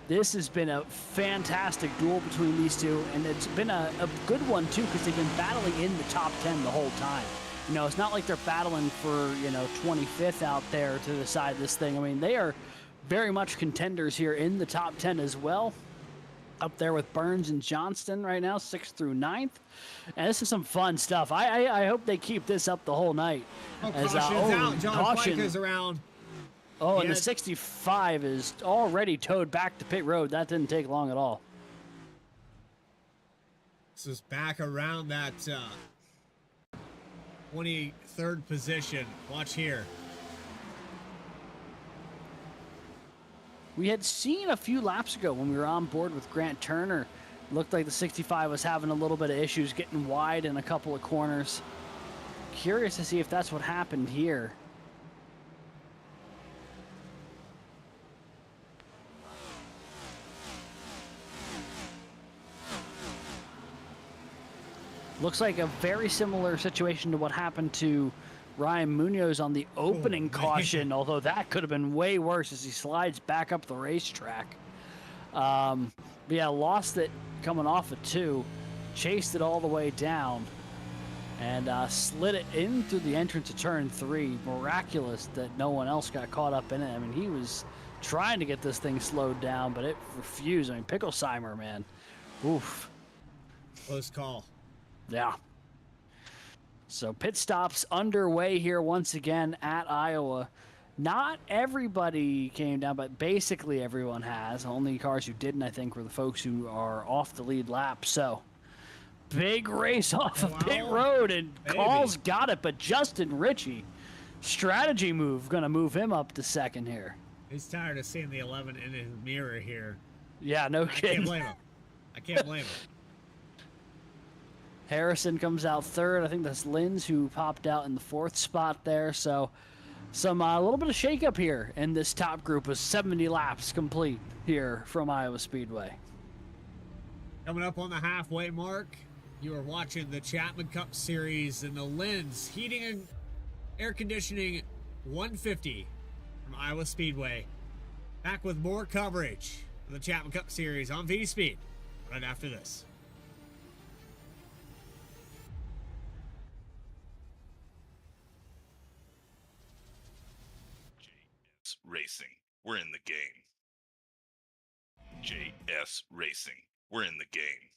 this has been a fantastic duel between these two, and it's been a good one, too, because they've been battling in the top 10 the whole time. You know, it's not like they're battling for, you know, 25th out there to decide this thing. I mean, they are very much contenders here in the top 10 as well. Up there with Burns and Johnston right now, 6th through 9th. And this is some fun stuff. I hope they keep this up the whole night. Caution's out. John Flanker's around. Oh, and the 65 is already towed back to pit road. That didn't take long at all. This is back around that 23rd position. Watch here. We had seen a few laps ago when we were on board with Grant Turner. Looked like the 65 was having a little bit of issues getting wide in a couple of corners. Curious to see if that's what happened here. Looks like a very similar situation to what happened to Ryan Munoz on the opening caution, although that could have been way worse as he slides back up the racetrack. But yeah, lost it coming off of 2, chased it all the way down, and slid it in through the entrance of turn 3. Miraculous that no one else got caught up in it. I mean, he was trying to get this thing slowed down, but it refused. I mean, Picklesheimer, man. Oof. Close call. Yeah. So pit stops underway here once again at Iowa. Not everybody came down, but basically everyone has. Only cars who didn't, I think, were the folks who are off the lead lap. So big race off of pit road, and Call's got it, but Justin Ritchie, strategy move, going to move him up to 2nd here. He's tired of seeing the 11 in his mirror here. Yeah, no kidding. I can't blame him. I can't blame him. Harrison comes out 3rd. I think that's Linz who popped out in the 4th spot there. So some a little bit of shakeup here in this top group with 70 laps complete here from Iowa Speedway. Coming up on the halfway mark, you are watching the Chapman Cup Series in the Linz Heating and Air Conditioning 150 from Iowa Speedway. Back with more coverage of the Chapman Cup Series on Vspeed right after this. Racing, we're in the game. JS Racing, we're in the game.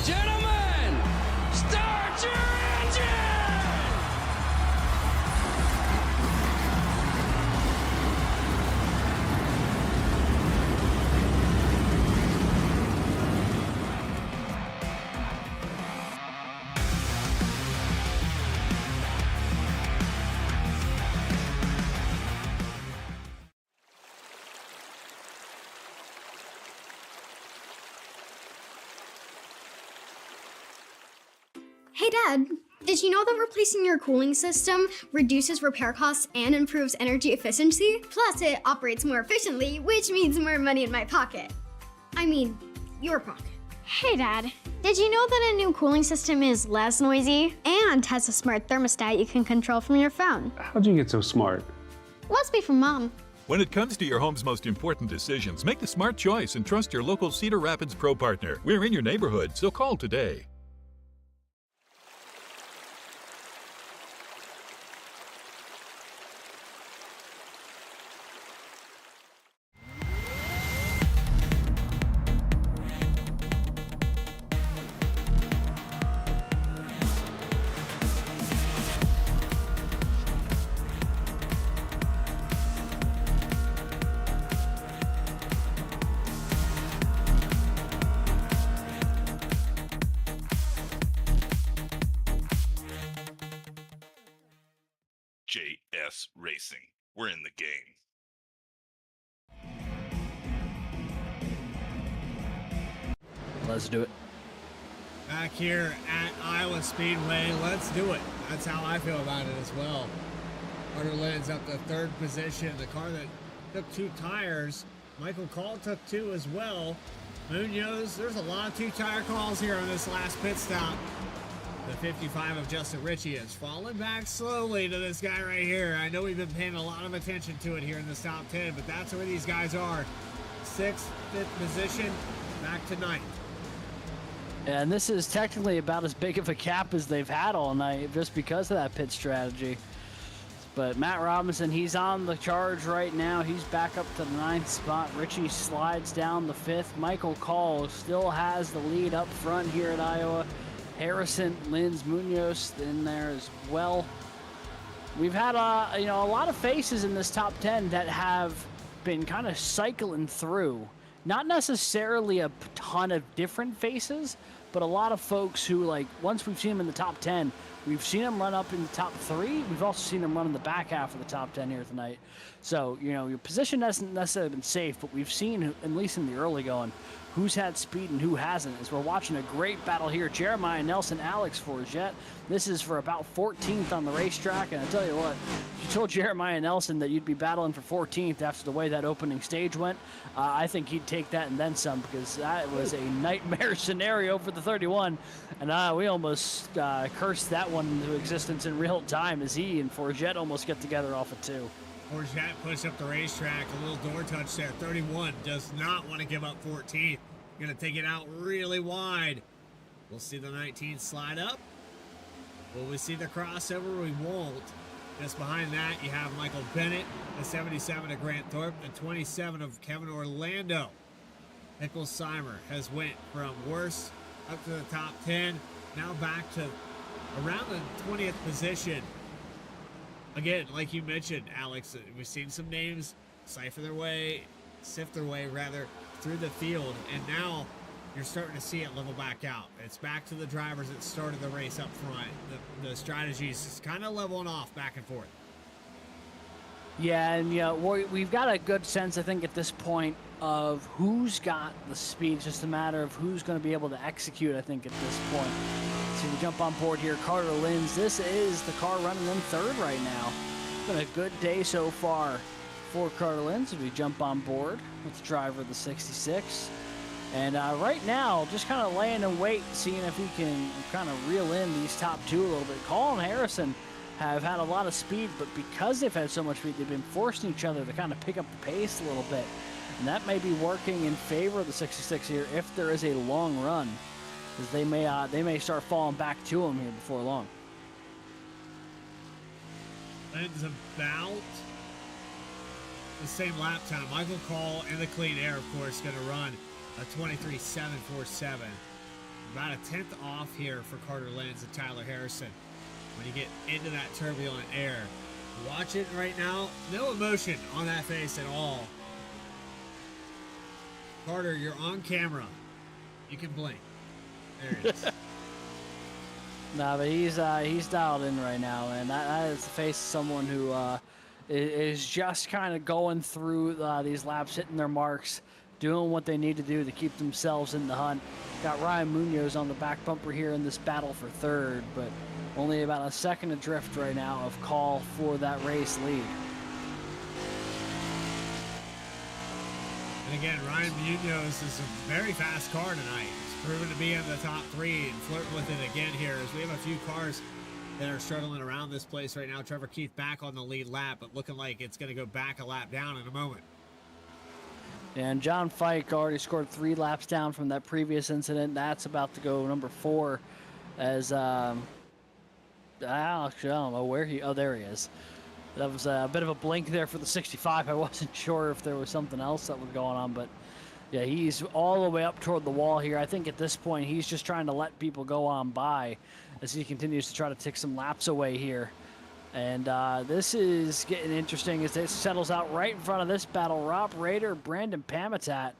Gentlemen, start your engine! Hey Dad, did you know that replacing your cooling system reduces repair costs and improves energy efficiency? Plus, it operates more efficiently, which means more money in my pocket. I mean, your pocket. Hey Dad, did you know that a new cooling system is less noisy and has a smart thermostat you can control from your phone? How'd you get so smart? Must be from Mom. When it comes to your home's most important decisions, make the smart choice and trust your local Cedar Rapids Pro partner. We're in your neighborhood, so call today. JS Racing. We're in the game. Let's do it. Back here at Iowa Speedway, let's do it. That's how I feel about it as well. Carter Lynn's up to third position. The car that took 2 tires. Michael Call took 2 as well. Munoz, there's a lot of 2-tire calls here on this last pit stop. The 55 of Justin Ritchie is falling back slowly to this guy right here. I know we've been paying a lot of attention to it here in this top 10, but that's where these guys are. 6th, 5th position, back to 9th. And this is technically about as big of a gap as they've had all night just because of that pit strategy. But Matt Robinson, he's on the charge right now. He's back up to the 9th spot. Ritchie slides down the 5th. Michael Call still has the lead up front here at Iowa. Harrison, Linz, Munoz in there as well. We've had a lot of faces in this top 10 that have been kind of cycling through. Not necessarily a ton of different faces, but a lot of folks who, like, once we've seen them in the top 10, we've seen them run up in the top 3. We've also seen them run in the back half of the top 10 here tonight. So, your position hasn't necessarily been safe, but we've seen, at least in the early going, who's had speed and who hasn't. As we're watching a great battle here. Jeremiah Nelson, Alex Forget. This is for about 14th on the racetrack. And I tell you what, if you told Jeremiah Nelson that you'd be battling for 14th after the way that opening stage went, I think he'd take that and then some, because that was a nightmare scenario for the 31. And we almost cursed that one into existence in real time as he and Forget almost get together off of 2. Forget pushed up the racetrack. A little door touch there. 31 does not want to give up 14th. Going to take it out really wide. We'll see the 19 slide up. Will we see the crossover? We won't. Just behind that, you have Michael Bennett, the 77 of Grant Thorpe, the 27 of Kevin Orlando. Nichols Seimer has went from worst up to the top 10, now back to around the 20th position. Again, like you mentioned, Alex, we've seen some names sift their way through the field, and now you're starting to see it level back out. It's back to the drivers that started the race up front. The strategies is kind of leveling off back and forth. Yeah, and we've got a good sense, I think, at this point of who's got the speed. It's just a matter of who's going to be able to execute, I think, at this point. So we jump on board here. Carter Lynn's. This is the car running in 3rd right now. It's been a good day so far for Carter Lynn's as we jump on board with the driver of the 66. And right now, just kind of laying in wait, seeing if he can kind of reel in these top 2 a little bit. Call and Harrison have had a lot of speed, but because they've had so much speed, they've been forcing each other to kind of pick up the pace a little bit. And that may be working in favor of the 66 here if there is a long run, because they may start falling back to him here before long. Lynn's about the same lap time. Michael Call in the clean air, of course, going to run a 23.747. About a 10th off here for Carter Lynn's and Tyler Harrison. When you get into that turbulent air, watch it right now. No emotion on that face at all. Carter, you're on camera. You can blink. There it is. Nah, but he's dialed in right now, and that is the face of someone who is just kind of going through these laps, hitting their marks, doing what they need to do to keep themselves in the hunt. Got Ryan Munoz on the back bumper here in this battle for 3rd, but only about a second adrift right now of Call for that race lead. And again, Ryan Munoz is a very fast car tonight. He's proven to be in the top 3 and flirting with it again here as we have a few cars that are struggling around this place right now. Trevor Keith back on the lead lap, but looking like it's going to go back a lap down in a moment. And John Fike already scored 3 laps down from that previous incident. That's about to go number 4 as, actually, I don't know where he, oh, there he is. That was a bit of a blink there for the 65. I wasn't sure if there was something else that was going on, but yeah, he's all the way up toward the wall here. I think at this point, he's just trying to let people go on by as he continues to try to take some laps away here. And this is getting interesting as it settles out right in front of this battle. Rob Rader, Brandon Pamitat.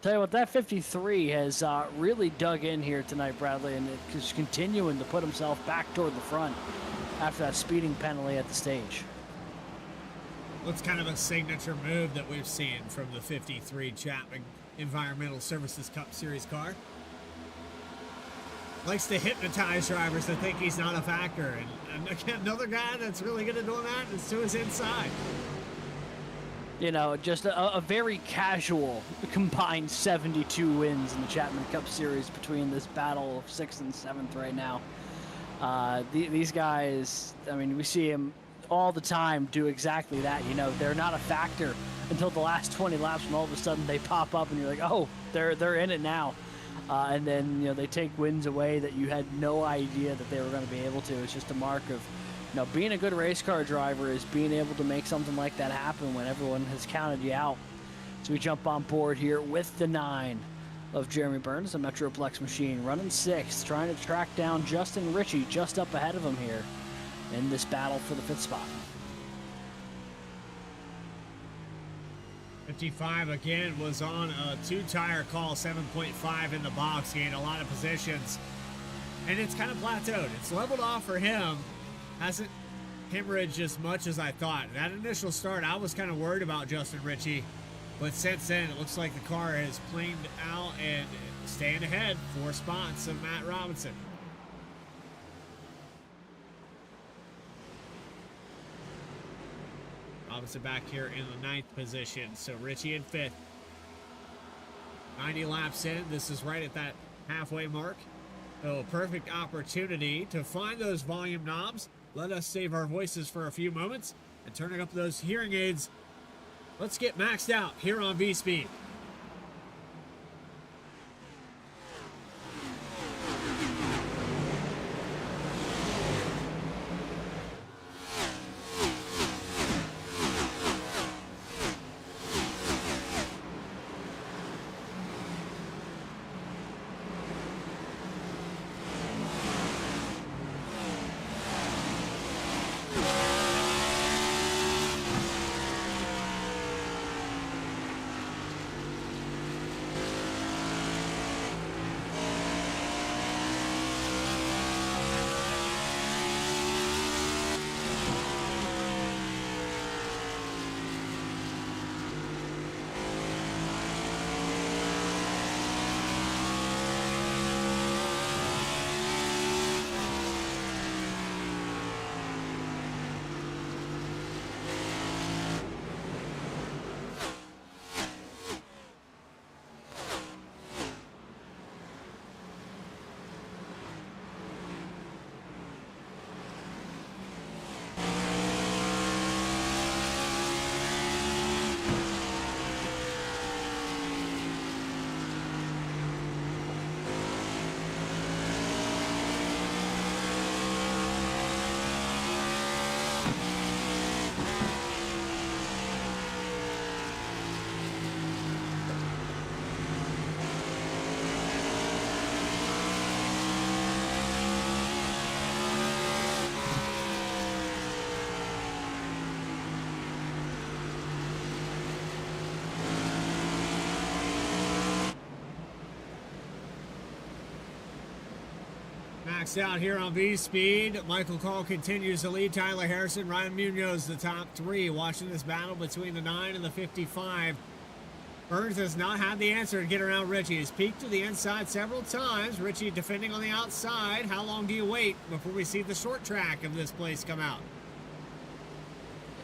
Tell you what, that 53 has really dug in here tonight, Bradley, and is continuing to put himself back toward the front after that speeding penalty at the stage. Looks kind of a signature move that we've seen from the 53 Chapman Environmental Services Cup Series car. Likes to hypnotize drivers to think he's not a factor. And again, another guy that's really good at doing that is to his inside. You know, just a very casual combined 72 wins in the Chapman Cup Series between this battle of 6th and 7th right now. These guys, I mean, we see them all the time do exactly that. You know, they're not a factor until the last 20 laps, when all of a sudden they pop up and you're like, oh, they're in it now. And then, you know, they take wins away that you had no idea that they were going to be able to. It's just a mark of, you know, being a good race car driver is being able to make something like that happen when everyone has counted you out. So we jump on board here with the 9 of Jeremy Burns, the Metroplex machine, running 6th, trying to track down Justin Ritchie just up ahead of him here in this battle for the 5th spot. 55 again was on a 2-tire call, 7.5 in the box, gained a lot of positions, and it's kind of plateaued. It's leveled off for him. Hasn't hemorrhaged as much as I thought. That initial start, I was kind of worried about Justin Ritchie, but since then, it looks like the car has planed out and staying ahead 4 spots of Matt Robinson. Robinson back here in the 9th position, so Ritchie in 5th. 90 laps in, this is right at that halfway mark. So a perfect opportunity to find those volume knobs. Let us save our voices for a few moments and turning up those hearing aids. Let's get maxed out here on Vspeed. Maxed out here on V-Speed. Michael Cole continues to lead. Tyler Harrison, Ryan Munoz, the top 3. Watching this battle between the 9 and the 55. Burns has not had the answer to get around Ritchie. He's peeked to the inside several times. Ritchie defending on the outside. How long do you wait before we see the short track of this place come out?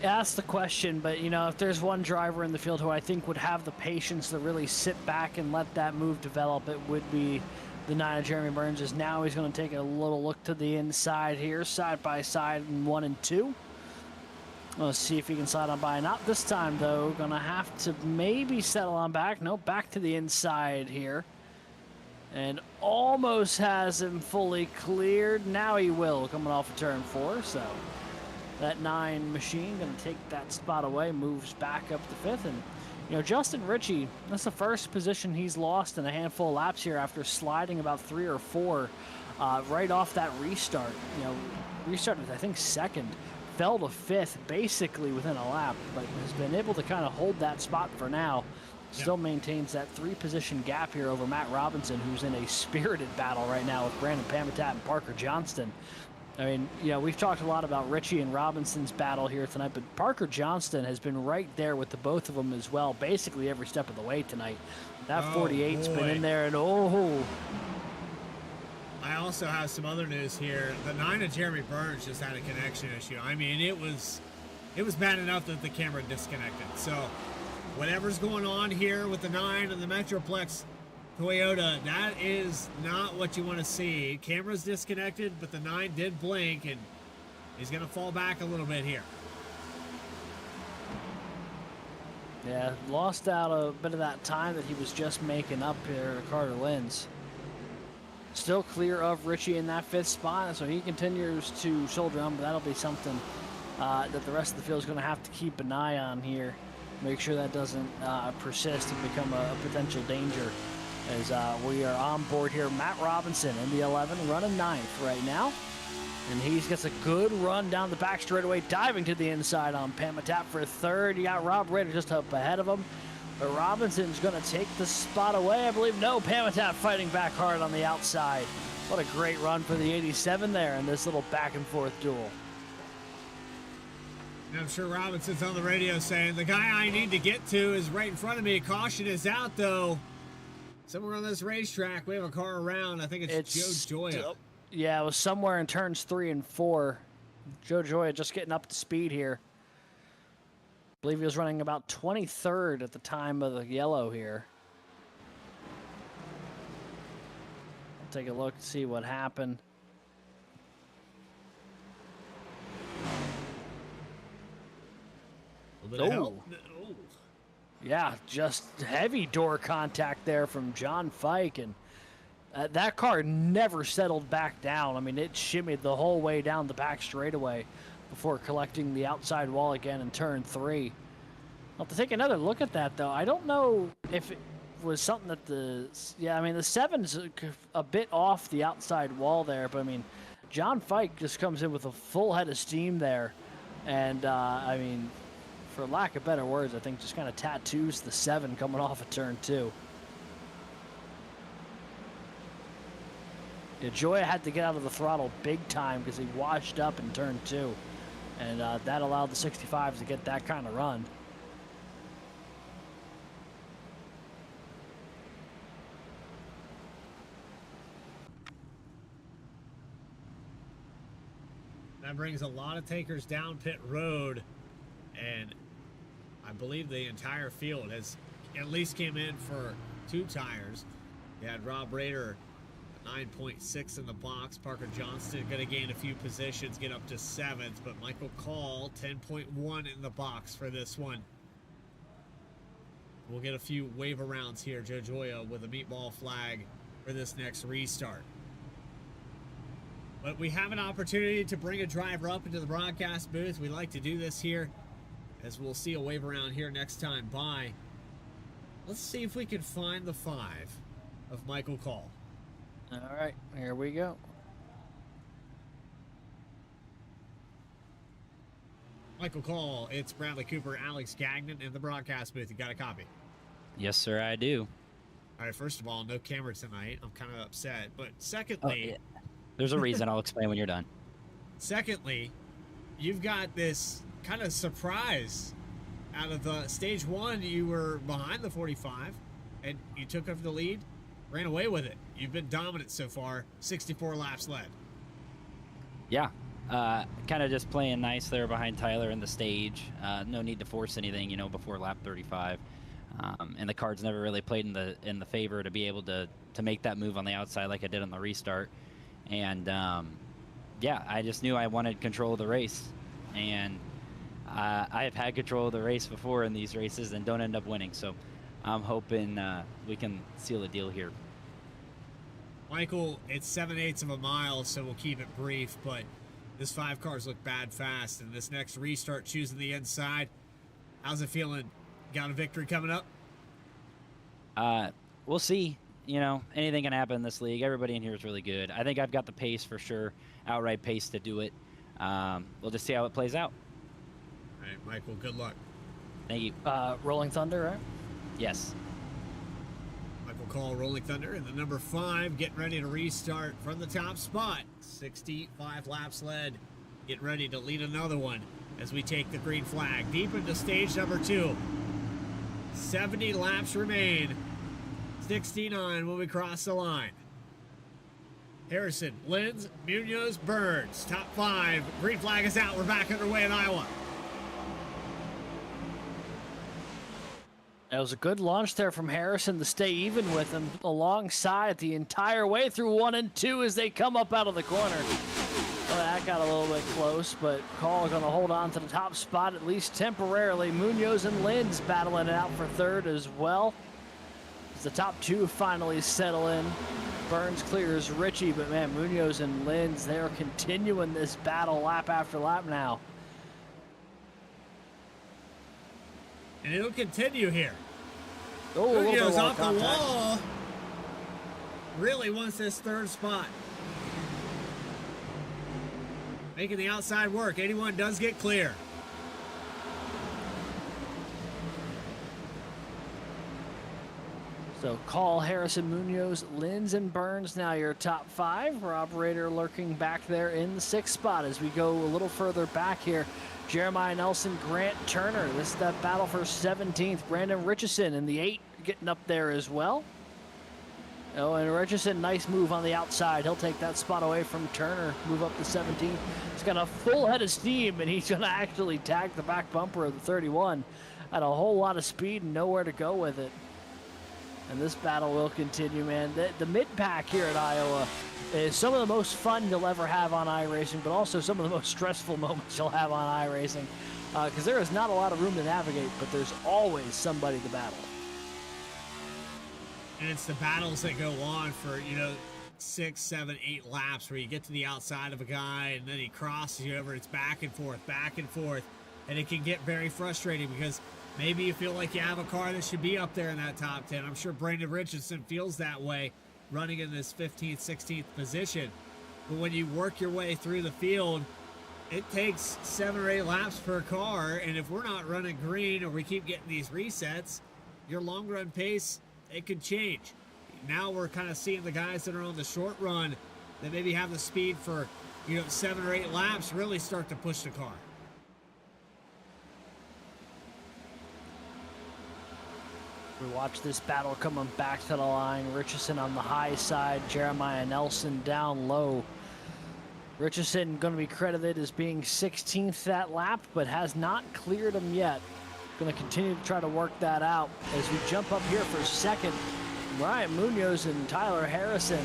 That's the question, but you know, if there's one driver in the field who I think would have the patience to really sit back and let that move develop, it would be the 9 of Jeremy Burns. Is now he's going to take a little look to the inside here, side by side in 1 and 2. Let's see if he can slide on by. Not this time, though. Going to have to maybe settle on back. No, back to the inside here. And almost has him fully cleared. Now he will, coming off of turn 4. So that 9 machine going to take that spot away, moves back up to 5th. And, you know, Justin Ritchie, that's the first position he's lost in a handful of laps here after sliding about 3 or 4 right off that restart. You know, restarted, I think, 2nd. Fell to 5th basically within a lap, but has been able to kind of hold that spot for now. Still maintains that 3-position gap here over Matt Robinson, who's in a spirited battle right now with Brandon Pamitat and Parker Johnston. I mean, we've talked a lot about Richie and Robinson's battle here tonight, but Parker Johnston has been right there with the both of them as well, basically every step of the way tonight. That 48's been in there, and I also have some other news here. The 9 of Jeremy Burns just had a connection issue. I mean, it was bad enough that the camera disconnected. So whatever's going on here with the 9 and the Metroplex Toyota, that is not what you want to see. Camera's disconnected, but the 9 did blink, and he's going to fall back a little bit here. Yeah, lost out a bit of that time that he was just making up here at Carter Lynn's. Still clear of Richie in that 5th spot, so he continues to shoulder on, but that'll be something that the rest of the field is going to have to keep an eye on here. Make sure that doesn't persist and become a potential danger. As we are on board here, Matt Robinson in the 11, running 9th right now. And he gets a good run down the back straightaway, diving to the inside on Pamatap for 3rd. You got Rob Rader just up ahead of him. But Robinson's going to take the spot away. I believe no, Pamatap fighting back hard on the outside. What a great run for the 87 there in this little back and forth duel. And I'm sure Robinson's on the radio saying, the guy I need to get to is right in front of me. Caution is out, though. Somewhere on this racetrack, we have a car around. I think it's Joe Joya. Yeah, it was somewhere in turns 3 and 4. Joe Joya just getting up to speed here. I believe he was running about 23rd at the time of the yellow here. I'll take a look and see what happened. A little bit of help. Yeah, just heavy door contact there from John Fike, and that car never settled back down. I mean, it shimmied the whole way down the back straightaway before collecting the outside wall again in turn 3. I'll have to take another look at that, though. I don't know if it was something that the 7's a bit off the outside wall there, but I mean, John Fike just comes in with a full head of steam there, and I mean, for lack of better words, I think just kind of tattoos the 7 coming off of turn 2. Yeah, Joya had to get out of the throttle big time because he washed up in turn 2. And that allowed the 65s to get that kind of run. That brings a lot of takers down pit road, and I believe the entire field has at least came in for 2 tires. You had Rob Rader 9.6 in the box. Parker Johnston going to gain a few positions, get up to 7th, but Michael Call 10.1 in the box for this one. We'll get a few wave arounds here. Joe Joya with a meatball flag for this next restart. But we have an opportunity to bring a driver up into the broadcast booth. We like to do this here, as we'll see a wave around here next time by. Let's see if we can find the 5 of Michael Call. All right, here we go. Michael Call, it's Bradley Cooper, Alex Gagnon in the broadcast booth. You got a copy? Yes, sir, I do. All right, first of all, no camera tonight. I'm kind of upset. But secondly... Yeah. There's a reason. I'll explain when you're done. Secondly, you've got this kind of surprise. Out of the stage 1, you were behind the 45, and you took over the lead, ran away with it. You've been dominant so far, 64 laps led. Yeah, kind of just playing nice there behind Tyler in the stage. No need to force anything, before lap 35. And the cards never really played in the favor to be able to make that move on the outside like I did on the restart. And yeah, I just knew I wanted control of the race, and I have had control of the race before in these races and don't end up winning. So I'm hoping we can seal the deal here. Michael, it's 7/8 of a mile, so we'll keep it brief, but this 5 cars look bad fast, and this next restart choosing the inside. How's it feeling? Got a victory coming up? We'll see. Anything can happen in this league. Everybody in here is really good. I think I've got the pace for sure, outright pace to do it. We'll just see how it plays out. All right, Michael, good luck. Thank you. Rolling Thunder, right? Yes. Michael call Rolling Thunder, and the number 5 getting ready to restart from the top spot. 65 laps led, getting ready to lead another one as we take the green flag deep into stage number 2. 70 laps remain. 69 when we cross the line. Harrison, Linz, Munoz, Burns. Top 5. Green flag is out. We're back underway in Iowa. It was a good launch there from Harrison to stay even with him alongside the entire way through 1 and 2 as they come up out of the corner. Well, that got a little bit close, but Call going to hold on to the top spot at least temporarily. Munoz and Linz battling it out for third as well. As the top 2 finally settle in. Burns clears Richie, but man, Munoz and Linz, they're continuing this battle lap after lap now. And it'll continue here. Oh, Munoz off the wall. Really wants this third spot. Making the outside work. 81 does get clear. So Call, Harrison, Munoz, Linz, and Burns now your top 5. Rob Rader lurking back there in the 6th spot as we go a little further back here. Jeremiah Nelson, Grant Turner. This is that battle for 17th. Brandon Richardson in the 8 getting up there as well. Oh, and Richardson, nice move on the outside. He'll take that spot away from Turner, move up to 17th. He's got a full head of steam, and he's going to actually tag the back bumper of the 31. Had a whole lot of speed and nowhere to go with it. And this battle will continue, man. The mid-pack here at Iowa is some of the most fun you'll ever have on iRacing, but also some of the most stressful moments you'll have on iRacing. Because there is not a lot of room to navigate, but there's always somebody to battle. And it's the battles that go on for, 6, 7, 8 laps where you get to the outside of a guy and then he crosses you over. It's back and forth. And it can get very frustrating because maybe you feel like you have a car that should be up there in that top 10. I'm sure Brandon Richardson feels that way running in this 15th, 16th position. But when you work your way through the field, it takes 7 or 8 laps per car. And if we're not running green or we keep getting these resets, your long run pace, it could change. Now we're kind of seeing the guys that are on the short run that maybe have the speed for, 7 or 8 laps really start to push the car. We watch this battle coming back to the line. Richardson on the high side, Jeremiah Nelson down low. Richardson going to be credited as being 16th that lap, but has not cleared him yet. Going to continue to try to work that out as we jump up here for second. Ryan Munoz and Tyler Harrison.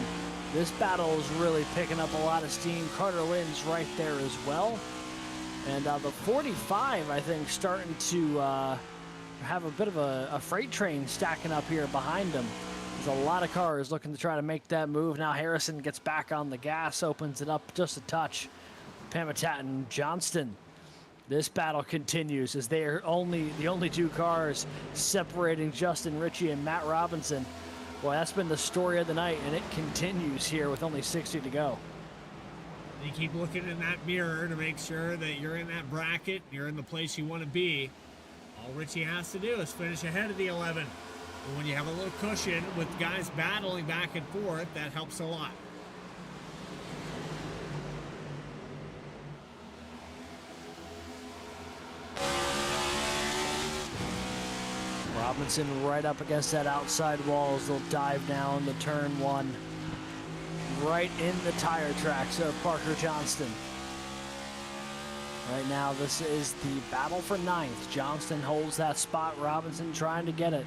This battle is really picking up a lot of steam. Carter Lynn's right there as well. And the 45, I think, starting to have a bit of a freight train stacking up here behind him. There's a lot of cars looking to try to make that move. Now Harrison gets back on the gas, opens it up just a touch. Pamitat and Johnston. This battle continues as they are the only 2 cars separating Justin Ritchie and Matt Robinson. Boy, that's been the story of the night, and it continues here with only 60 to go. You keep looking in that mirror to make sure that you're in that bracket, you're in the place you want to be. All Ritchie has to do is finish ahead of the 11. And when you have a little cushion with guys battling back and forth, that helps a lot. Robinson right up against that outside wall as they'll dive down the turn 1. Right in the tire tracks of Parker Johnston. Right now, this is the battle for 9th. Johnston holds that spot. Robinson trying to get it.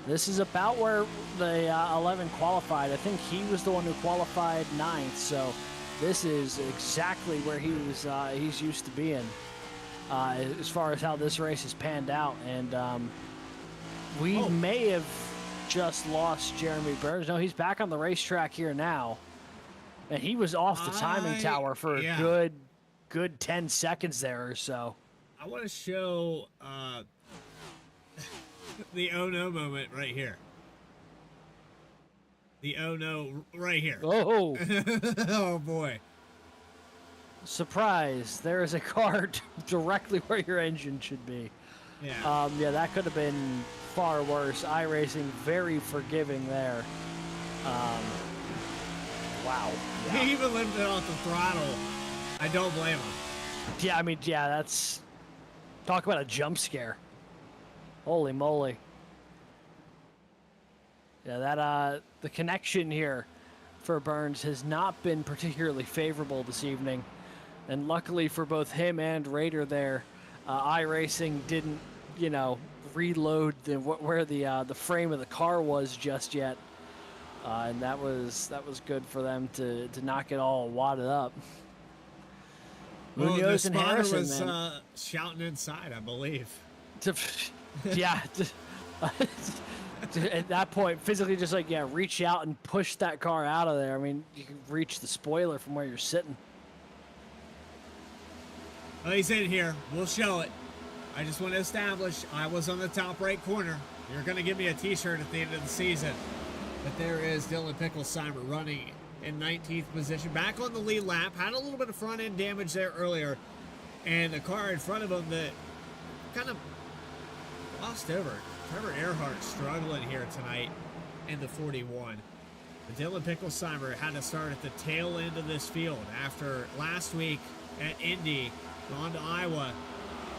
This is about where the 11 qualified. I think he was the one who qualified 9th, so this is exactly where he's used to being as far as how this race has panned out. And we may have just lost Jeremy Burns. No, he's back on the racetrack here now. And he was off the timing tower for a good 10 seconds there or so. I want to show the oh no moment right here. The oh no right here. Oh. Oh boy. Surprise. There is a car directly where your engine should be. Yeah. Yeah, that could have been far worse. iRacing very forgiving there. Wow. Yeah. He even lifted off the throttle. I don't blame him. Yeah, I mean, yeah, that's talk about a jump scare. Holy moly. Yeah, that the connection here for Burns has not been particularly favorable this evening. And luckily for both him and Raider there, iRacing didn't, reload where the frame of the car was just yet. And that was good for them to not get all wadded up. Well, Munoz the and spotter Harrison was then. shouting inside, I believe. Yeah. At that point, physically just reach out and push that car out of there. I mean, you can reach the spoiler from where you're sitting. Well, he's in here. We'll show it. I just want to establish I was on the top right corner. You're going to give me a t-shirt at the end of the season. But there is Dylan Picklesheimer running in 19th position. Back on the lead lap. Had a little bit of front end damage there earlier. And the car in front of him that kind of lost over. Trevor Earhart struggling here tonight in the 41. But Dylan Picklesheimer had to start at the tail end of this field after last week at Indy, on to Iowa.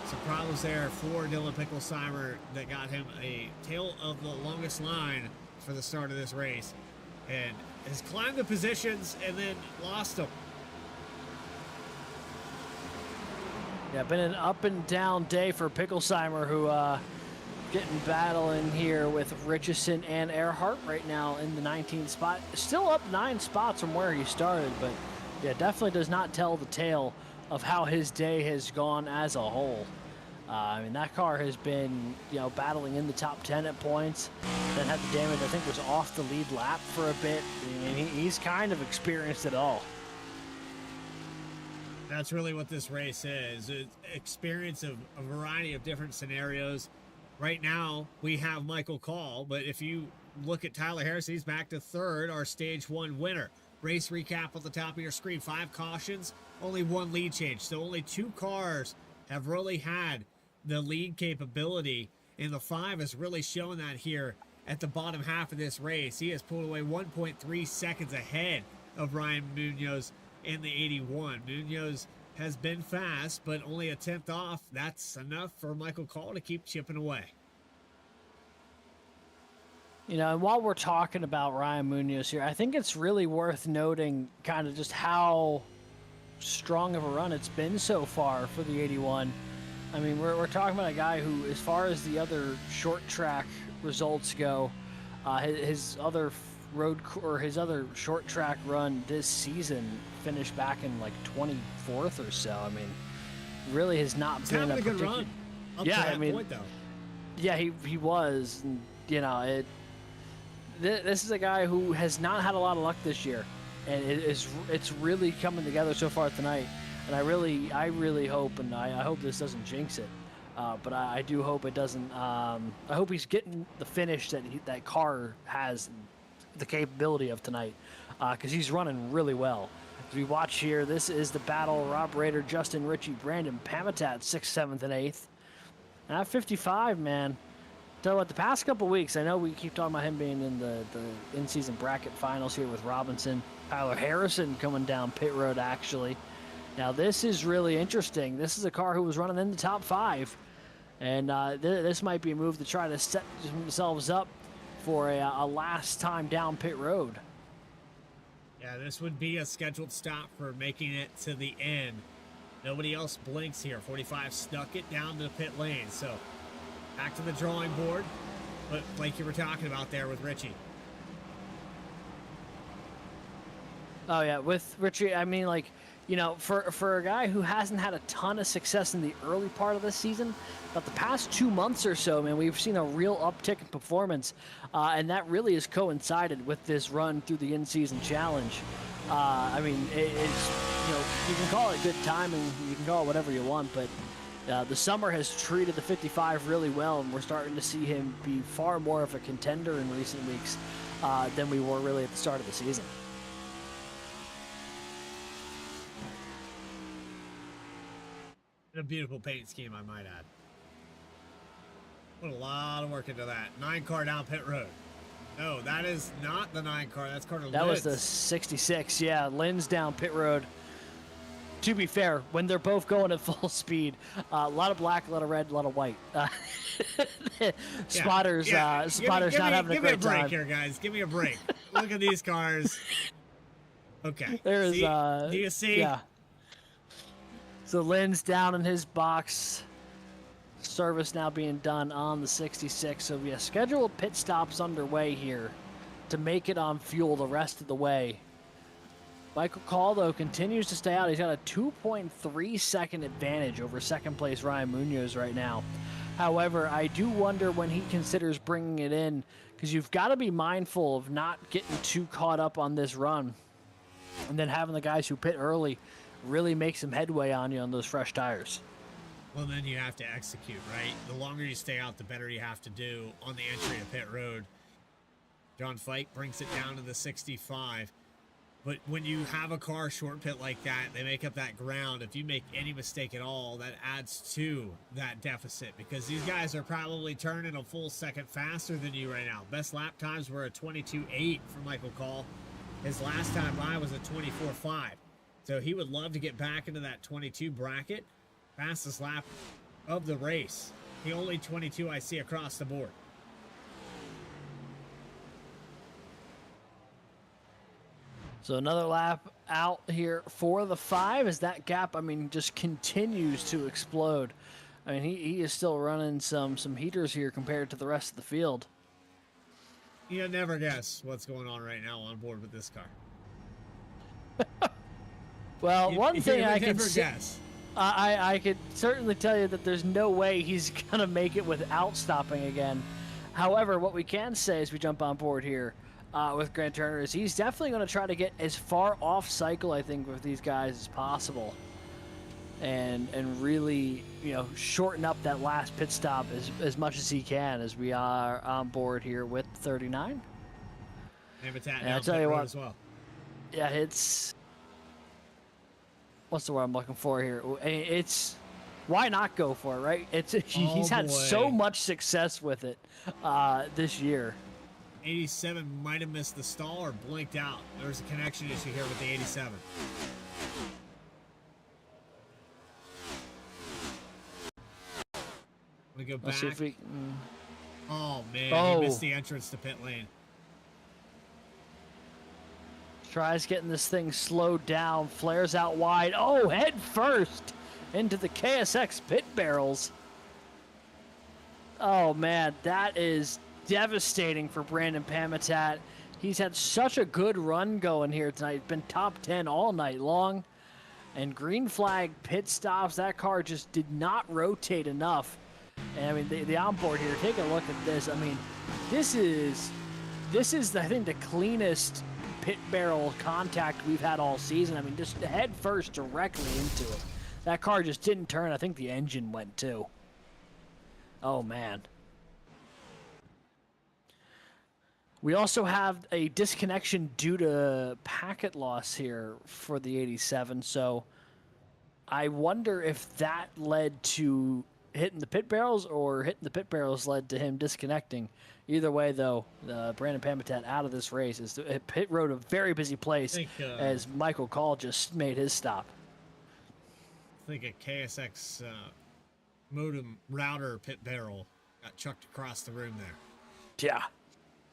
Some problems there for Dylan Picklesheimer that got him a tail of the longest line for the start of this race. And has climbed the positions and then lost them. Yeah, been an up and down day for Picklesheimer, who getting battling here with Richardson and Earhart right now in the 19th spot. Still up 9 spots from where he started, but yeah, definitely does not tell the tale of how his day has gone as a whole. I mean, that car has been, battling in the top 10 at points. Then had the damage, I think, was off the lead lap for a bit. I mean, he's kind of experienced it all. That's really what this race is. It's experience of a variety of different scenarios. Right now, we have Michael Call, but if you look at Tyler Harris, he's back to third, our stage 1 winner. Race recap at the top of your screen. 5 cautions, only 1 lead change. So only 2 cars have really had the lead capability, and the 5 has really shown that here at the bottom half of this race. He has pulled away 1.3 seconds ahead of Ryan Munoz in the 81. Munoz has been fast, but only a 10th off. That's enough for Michael Call to keep chipping away. And while we're talking about Ryan Munoz here, I think it's really worth noting kind of just how strong of a run it's been so far for the 81. I mean, we're talking about a guy who, as far as the other short track results go, his other short track run this season finished back in 24th or so. I mean, really has not He's been having a good particular. run. Up Yeah, to that I mean, point, though. Yeah, he was. And, this is a guy who has not had a lot of luck this year, and it's really coming together so far tonight. And I really hope, and I hope this doesn't jinx it, but I do hope it doesn't. I hope he's getting the finish that car has the capability of tonight, because he's running really well. As we watch here, this is the battle: Rob Rader, Justin Ritchie, Brandon Pamitat, 6th, 7th, and 8th. And at 55, man. So what, the past couple weeks, I know we keep talking about him being in the in-season bracket finals here with Robinson. Tyler Harrison coming down pit road, actually. Now, this is really interesting. This is a car who was running in the top 5. And this might be a move to try to set themselves up for a last time down pit road. Yeah, this would be a scheduled stop for making it to the end. Nobody else blinks here. 45 snuck it down to the pit lane. So back to the drawing board. But like you were talking about there with Richie. Oh, yeah, with Richie, I mean, for a guy who hasn't had a ton of success in the early part of this season, but the past 2 months or so, man, we've seen a real uptick in performance, and that really has coincided with this run through the in-season challenge. I mean, it's, you can call it good timing, you can call it whatever you want, but the summer has treated the 55 really well, and we're starting to see him be far more of a contender in recent weeks than we were really at the start of the season. A beautiful paint scheme, I might add. Put a lot of work into that. 9 car down pit road. No, that is not the 9 car. That's Carter That was Lentz. the 66. Yeah, Lynn's down pit road. To be fair, when they're both going at full speed, a lot of black, a lot of red, a lot of white. Spotters not having a great time. Give me a break here, guys. Give me a break. Look at these cars. Okay. There's do you see? Yeah. So Lynn's down in his box. Service now being done on the 66. So we have scheduled pit stops underway here to make it on fuel the rest of the way. Michael Call, though, continues to stay out. He's got a 2.3 second advantage over second place Ryan Munoz right now. However, I do wonder when he considers bringing it in, because you've got to be mindful of not getting too caught up on this run and then having the guys who pit early really make some headway on you on those fresh tires. Well, then you have to execute, right? The longer you stay out, the better you have to do on the entry to pit road. John Fike brings it down to the 65. But when you have a car short pit like that, they make up that ground. If you make any mistake at all, that adds to that deficit because these guys are probably turning a full second faster than you right now. Best lap times were a 22.8 for Michael Call. His last time by was a 24.5. So he would love to get back into that 22 bracket. Fastest lap of the race. The only 22 I see across the board. So another lap out here for the 5 as that gap, I mean, just continues to explode. I mean, he is still running some heaters here compared to the rest of the field. You never guess what's going on right now on board with this car. Well, one thing I can guess. I could certainly tell you that there's no way he's going to make it without stopping again. However, what we can say as we jump on board here with Grant Turner is he's definitely going to try to get as far off cycle, I think, with these guys as possible. And really, you know, shorten up that last pit stop as much as he can as we are on board here with 39. And I'll tell you what, as well. Yeah, it's... What's the word I'm looking for here? It's... Why not go for it, right? He's had so much success with it this year. 87 might have missed the stall or blinked out. There's a connection issue here with the 87. We go back. Let's see if we... Oh, man. Oh. He missed the entrance to pit lane. Tries getting this thing slowed down. Flares out wide. Oh, head first into the KSX pit barrels. Oh, man. That is devastating for Brandon Pamitat. He's had such a good run going here tonight. Been top 10 all night long. And green flag pit stops. That car just did not rotate enough. And I mean, the onboard here, take a look at this. I mean, this is I think, the cleanest pit barrel contact we've had all season. I mean, just head first directly into it. That car just didn't turn. I think the engine went too. Oh, man. We also have a disconnection due to packet loss here for the 87. So I wonder if that led to hitting the pit barrels or hitting the pit barrels led to him disconnecting. Either way, though, Brandon Pamitat out of this race. Is pit road a very busy place as Michael Call just made his stop. I think a KSX modem router pit barrel got chucked across the room there.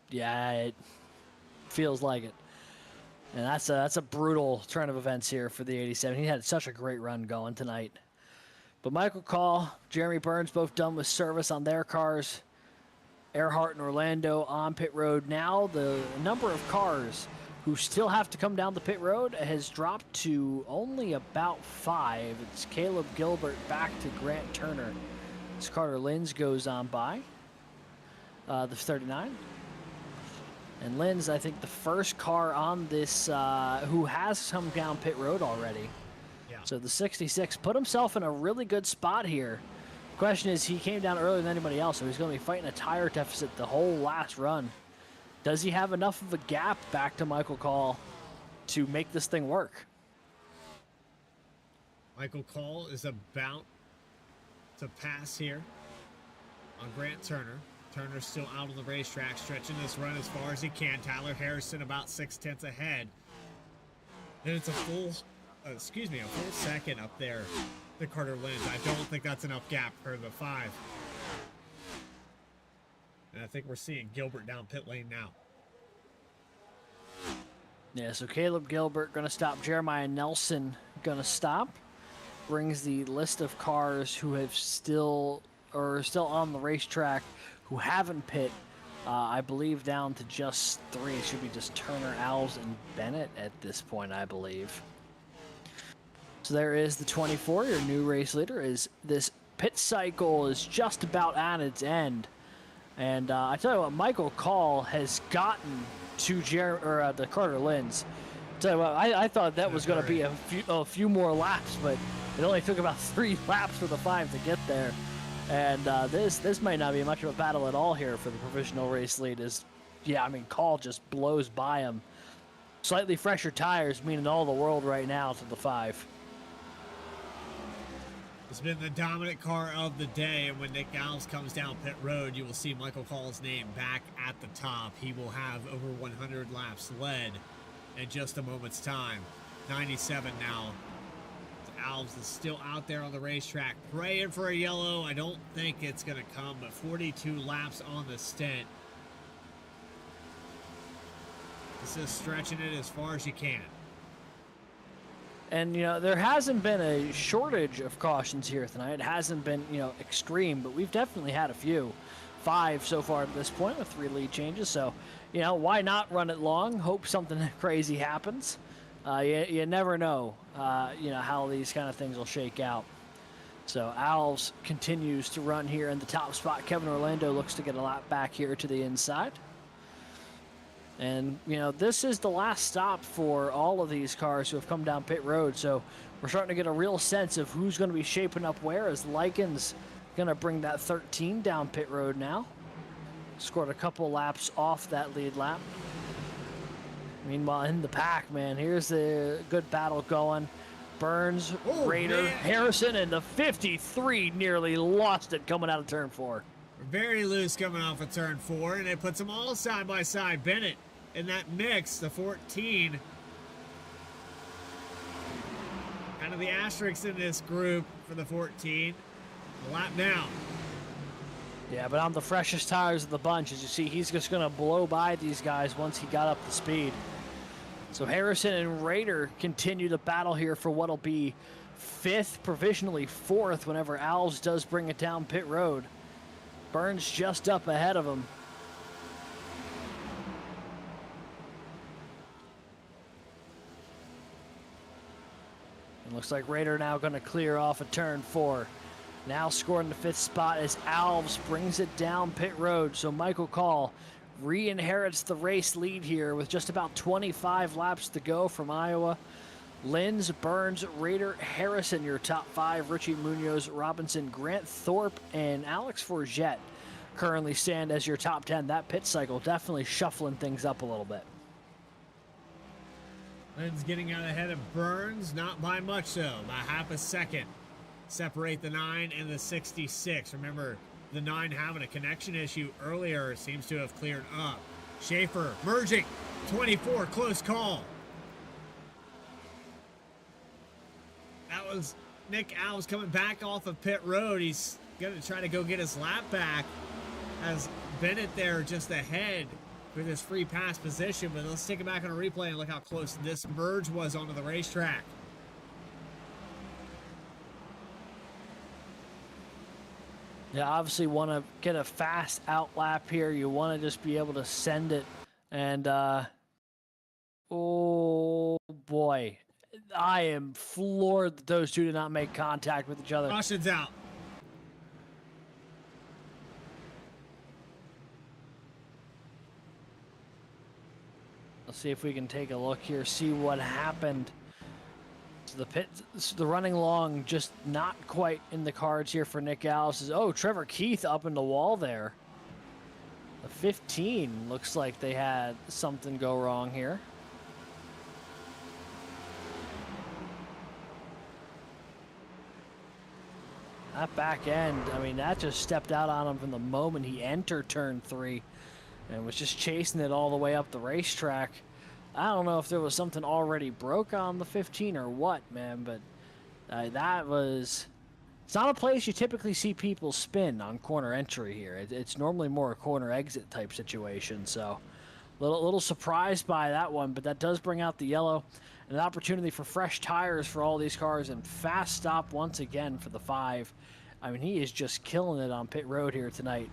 Yeah, it feels like it. And that's a brutal turn of events here for the 87. He had such a great run going tonight. But Michael Call, Jeremy Burns, both done with service on their cars. Earhart and Orlando on pit road. Now the number of cars who still have to come down the pit road has dropped to only about 5. It's Caleb Gilbert back to Grant Turner. As Carter Linz goes on by. The 39. And Linz, I think, the first car on this who has come down pit road already. Yeah. So the 66 put himself in a really good spot here. Question is, he came down earlier than anybody else, so he's going to be fighting a tire deficit the whole last run. Does he have enough of a gap back to Michael Call to make this thing work? Michael Call is about to pass here. on Grant Turner. Turner's still out on the racetrack, stretching this run as far as he can. Tyler Harrison about 6/10 ahead. Then it's a full second up there to Carter Lynch. I don't think that's enough gap for the 5. And I think we're seeing Gilbert down pit lane now. Yeah, so Caleb Gilbert going to stop. Jeremiah Nelson going to stop. Brings the list of cars who have still on the racetrack who haven't pit, I believe, down to just 3. It should be just Turner, Alves, and Bennett at this point, I believe. So there is the 24. Your new race leader. Is this pit cycle is just about at its end. And I tell you what, Michael Call has gotten to the Carter Linz. Tell you what, I thought that was going to be a few more laps, but it only took about 3 laps for the 5 to get there. And this might not be much of a battle at all here for the provisional race lead. Call just blows by him. Slightly fresher tires meaning all the world right now to the 5. It's been the dominant car of the day, and when Nick Alves comes down pit road, you will see Michael Call's name back at the top. He will have over 100 laps led in just a moment's time. 97 now. Alves is still out there on the racetrack praying for a yellow. I don't think it's going to come, but 42 laps on the stint. This is stretching it as far as you can. And, there hasn't been a shortage of cautions here tonight. It hasn't been, extreme, but we've definitely had a few. 5 so far at this point with 3 lead changes. So, why not run it long? Hope something crazy happens. You never know, how these kind of things will shake out. So Alves continues to run here in the top spot. Kevin Orlando looks to get a lap back here to the inside. And, this is the last stop for all of these cars who have come down pit road. So we're starting to get a real sense of who's going to be shaping up where, as Lycan's going to bring that 13 down pit road now. Scored a couple laps off that lead lap. Meanwhile, in the pack, man, here's the good battle going. Burns, Raider, man. Harrison, and the 53 nearly lost it coming out of turn 4. Very loose coming off of turn 4, and it puts them all side by side. Bennett in that mix, the 14. Kind of the asterisks in this group for the 14. A lap down. Yeah, but on the freshest tires of the bunch, as you see, he's just going to blow by these guys once he got up to speed. So Harrison and Raider continue to battle here for what'll be 5th, provisionally 4th, whenever Alves does bring it down pit road. Burns just up ahead of him. It looks like Raider now going to clear off a turn 4. Now scoring the 5th spot as Alves brings it down pit road. So Michael Call re-inherits the race lead here with just about 25 laps to go from Iowa. Linz, Burns, Raider, Harrison, your top 5. Richie Munoz, Robinson, Grant Thorpe, and Alex Forget currently stand as your top 10. That pit cycle definitely shuffling things up a little bit. Linz getting out ahead of Burns, not by much though, by half a second. Separate the 9 and the 66. Remember, the 9 having a connection issue earlier seems to have cleared up. Schaefer merging, 24, close call. That was Nick Alves coming back off of pit road. He's going to try to go get his lap back as Bennett there just ahead with his free pass position. But let's take it back on a replay and look how close this merge was onto the racetrack. You obviously want to get a fast out lap here. You want to just be able to send it. And, oh boy, I am floored that those two did not make contact with each other. Caution's out. Let's see if we can take a look here, see what happened. So the running long just not quite in the cards here for Nick Alves. Oh, Trevor Keith up in the wall there. The 15 looks like they had something go wrong here. that back end, I mean, that just stepped out on him from the moment he entered turn 3 and was just chasing it all the way up the racetrack. I don't know if there was something already broke on the 15 or what, man, but that was... It's not a place you typically see people spin on corner entry here. It's normally more a corner exit type situation, so little surprised by that one, but that does bring out the yellow. An opportunity for fresh tires for all these cars, and fast stop once again for the 5. I mean, he is just killing it on pit road here tonight.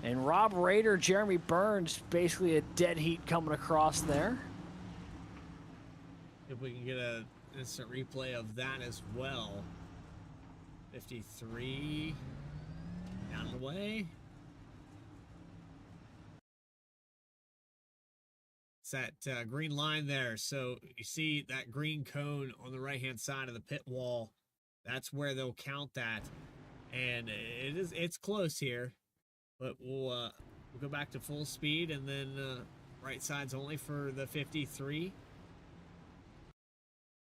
And Rob Rader, Jeremy Burns, basically a dead heat coming across there. If we can get an instant replay of that as well. 53 down the way. It's that green line there. So you see that green cone on the right-hand side of the pit wall. That's where they'll count that. And it's close here. But we'll go back to full speed, and then right sides only for the 53.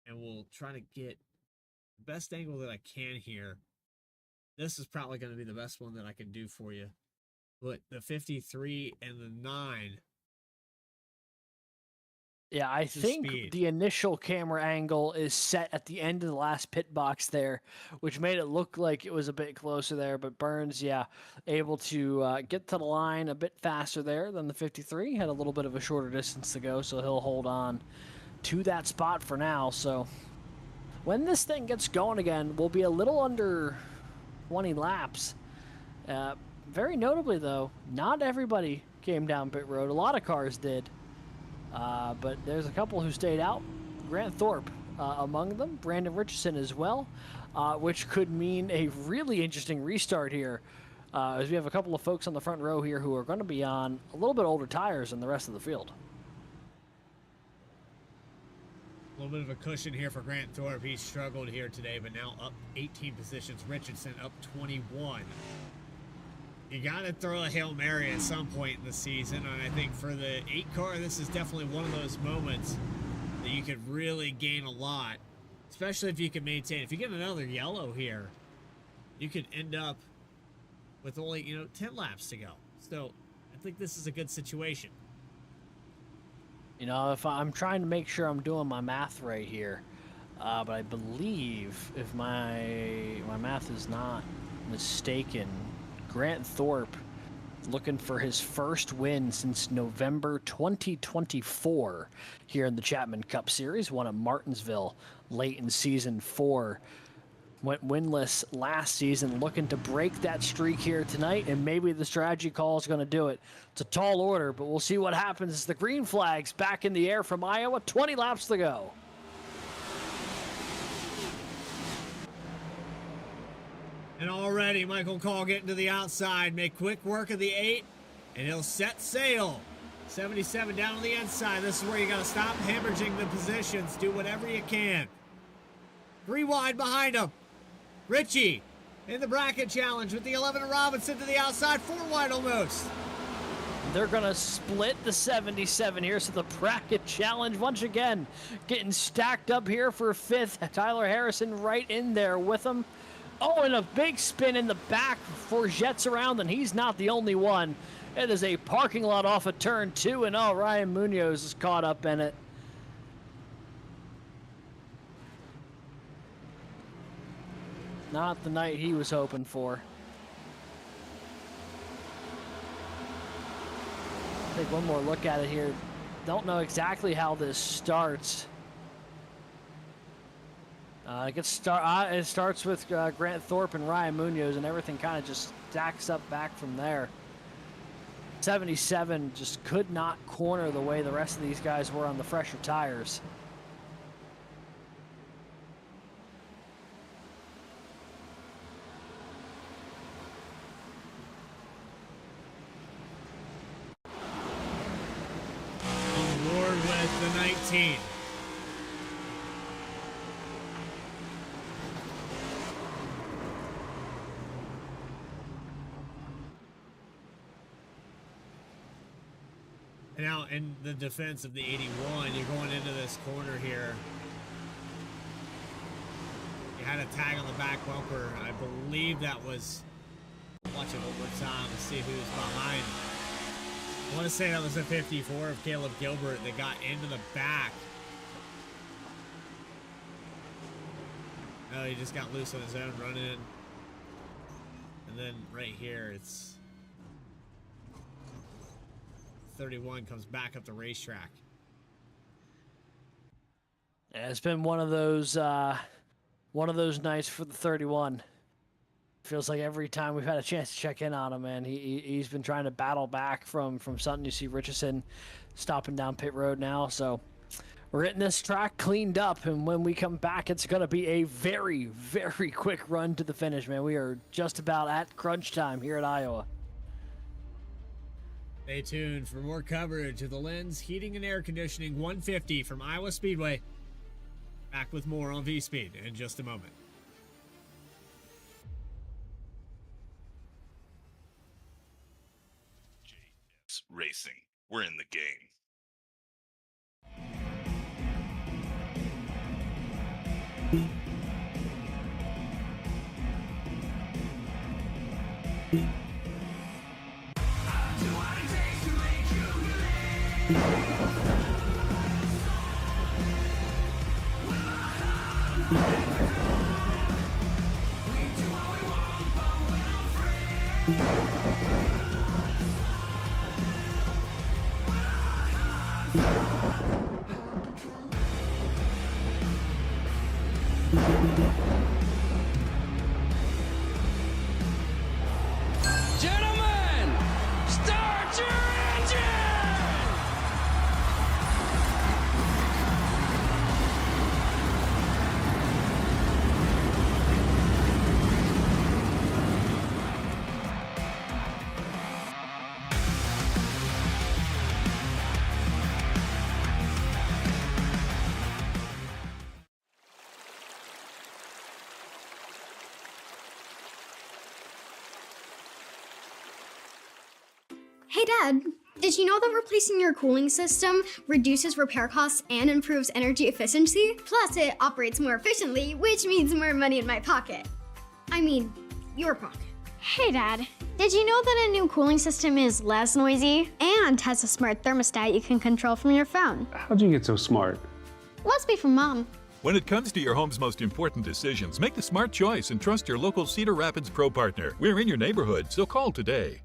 And we'll try to get the best angle that I can here. This is probably going to be the best one that I can do for you. But the 53 and the 9. Yeah, I think speed. the initial camera angle is set at the end of the last pit box there, which made it look like it was a bit closer there. But Burns, yeah, able to get to the line a bit faster there than the 53. Had a little bit of a shorter distance to go, so he'll hold on to that spot for now. So when this thing gets going again, we'll be a little under 20 laps. Very notably, though, not everybody came down pit road. A lot of cars did. But there's a couple who stayed out. Grant Thorpe among them. Brandon Richardson as well, which could mean a really interesting restart here, as we have a couple of folks on the front row here who are going to be on a little bit older tires than the rest of the field. A little bit of a cushion here for Grant Thorpe. He struggled here today, but now up 18 positions. Richardson up 21. You got to throw a Hail Mary at some point in the season, and I think for the 8 car, this is definitely one of those moments that you could really gain a lot, especially if you can maintain. If you get another yellow here, you could end up with only, 10 laps to go. So I think this is a good situation. If I'm trying to make sure I'm doing my math right here, but I believe if my math is not mistaken, Grant Thorpe looking for his first win since November 2024 here in the Chapman Cup Series. Won at Martinsville late in season 4. Went winless last season, looking to break that streak here tonight, and maybe the strategy call is going to do it. It's a tall order, but we'll see what happens as the green flag's back in the air from Iowa. 20 laps to go. And already Michael Call getting to the outside, make quick work of the 8, and he'll set sail. 77 down on the inside. This is where you got to stop hemorrhaging the positions. Do whatever you can. 3 wide behind him. Richie in the bracket challenge with the 11 of Robinson to the outside. 4 wide almost. They're going to split the 77 here, so the bracket challenge once again getting stacked up here for 5th. Tyler Harrison right in there with him. Oh, and a big spin in the back for Jets around, and he's not the only one. It is a parking lot off of turn 2, and Ryan Munoz is caught up in it. Not the night he was hoping for. Take one more look at it here. Don't know exactly how this starts. It starts with Grant Thorpe and Ryan Munoz, and everything kind of just stacks up back from there. 77 just could not corner the way the rest of these guys were on the fresher tires. On board with the 19. Now, in the defense of the 81, you're going into this corner here. He had a tag on the back bumper. I believe that was... Watch it one more time and see who's behind. I want to say that was a 54 of Caleb Gilbert that got into the back. No, he just got loose on his own running in. And then right here, it's 31 comes back up the racetrack. Yeah, it's been one of those nights for the 31. Feels like every time we've had a chance to check in on him, man, he's been trying to battle back from something. You see Richardson stopping down pit road now, so we're getting this track cleaned up, and when we come back, it's going to be a very, very quick run to the finish, man. We are just about at crunch time here at Iowa. Stay tuned for more coverage of the Lens Heating and Air Conditioning 150 from Iowa Speedway. Back with more on Vspeed in just a moment. Racing. We're in the game. Gentlemen, start your engine! Hey Dad, did you know that replacing your cooling system reduces repair costs and improves energy efficiency? Plus, it operates more efficiently, which means more money in my pocket. I mean, your pocket. Hey Dad, did you know that a new cooling system is less noisy and has a smart thermostat you can control from your phone? How'd you get so smart? Must be from Mom. When it comes to your home's most important decisions, make the smart choice and trust your local Cedar Rapids Pro partner. We're in your neighborhood, so call today.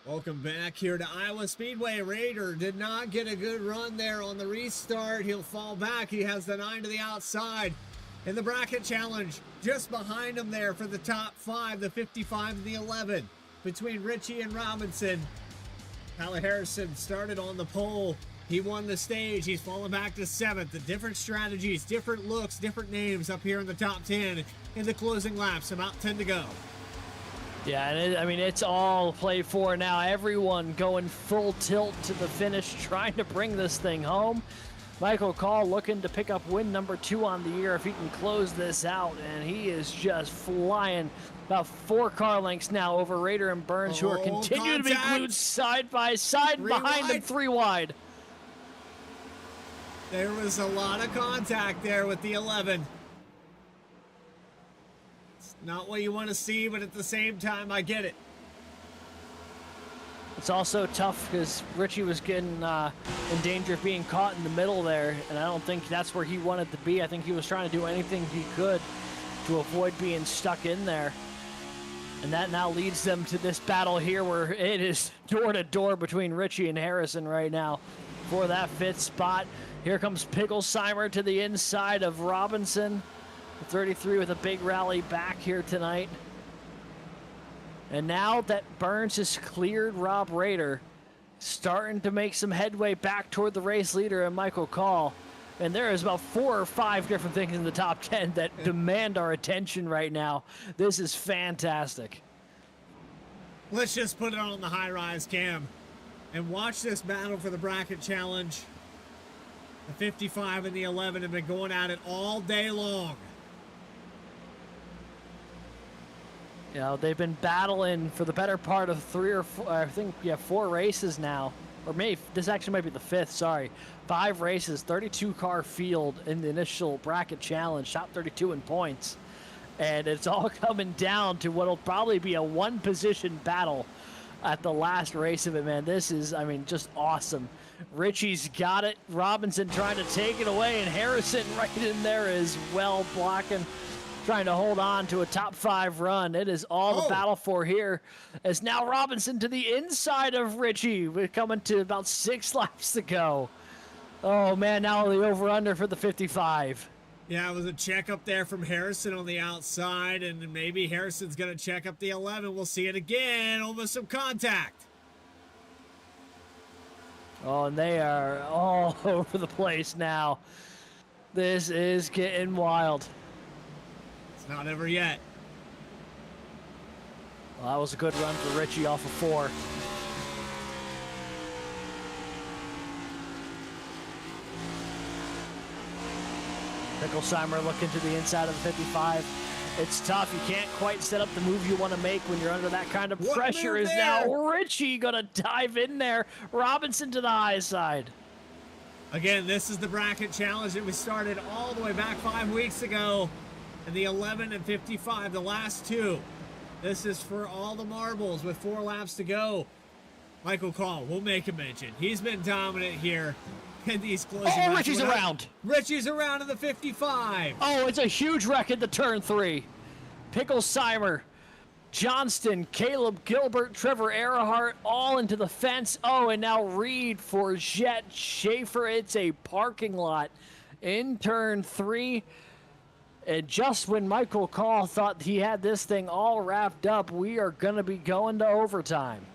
Welcome back here to Iowa Speedway. Raider did not get a good run there on the restart. He'll fall back. He has the 9 to the outside. In the bracket challenge, just behind him there for the top 5, the 55 and the 11. Between Richie and Robinson. Tyler Harrison started on the pole. He won the stage. He's fallen back to 7th. The different strategies, different looks, different names up here in the top 10 in the closing laps. About 10 to go. Yeah, and it's all played for now. Everyone going full tilt to the finish, trying to bring this thing home. Michael Call looking to pick up win number 2 on the year if he can close this out, and he is just flying about 4 car lengths now over Rader and Burns, who are continuing to be glued side by side behind them 3 wide. There was a lot of contact there with the 11. Not what you want to see, but at the same time, I get it. It's also tough because Richie was getting in danger of being caught in the middle there, and I don't think that's where he wanted to be. I think he was trying to do anything he could to avoid being stuck in there. And that now leads them to this battle here where it is door to door between Richie and Harrison right now for that 5th spot. Here comes Picklesheimer to the inside of Robinson. 33 with a big rally back here tonight. And now that Burns has cleared Rob Rader, starting to make some headway back toward the race leader and Michael Call. And there is about 4 or 5 different things in the top 10 that demand our attention right now. This is fantastic. Let's just put it on the high-rise cam and watch this battle for the bracket challenge. The 55 and the 11 have been going at it all day long. You know, they've been battling for the better part of 3 or 4, I think, 4 races now. or maybe this actually might be the 5th, sorry. 5 races, 32 car field in the initial bracket challenge, top 32 in points. And it's all coming down to what'll probably be a 1-position battle at the last race of it, man. This is, I mean, just awesome. Richie's got it. Robinson trying to take it away, and Harrison right in there as well, blocking, trying to hold on to a top 5 run. It is all the battle for here, as now Robinson to the inside of Richie. We're coming to about 6 laps to go. Oh, man, now the over-under for the 55. Yeah, it was a check up there from Harrison on the outside, and maybe Harrison's going to check up the 11. We'll see it again. Almost some contact. Oh, and they are all over the place now. This is getting wild. It's not over yet. Well, that was a good run for Richie off of 4. Picklesheimer looking to the inside of the 55. It's tough. You can't quite set up the move you want to make when you're under that kind of pressure. Is now Richie going to dive in there. Robinson to the high side. Again, this is the bracket challenge that we started all the way back 5 weeks ago. And the 11 and 55, the last 2. This is for all the marbles with 4 laps to go. Michael Call, we'll make a mention. He's been dominant here. And these closing laps. Richie's around. Richie's around in the 55. Oh, it's a huge wreck at the turn 3. Picklesheimer, Johnston, Caleb Gilbert, Trevor Earhart, all into the fence. Oh, and now Reed for Jet Schaefer. It's a parking lot in turn 3. And just when Michael Call thought he had this thing all wrapped up, we are going to be going to overtime.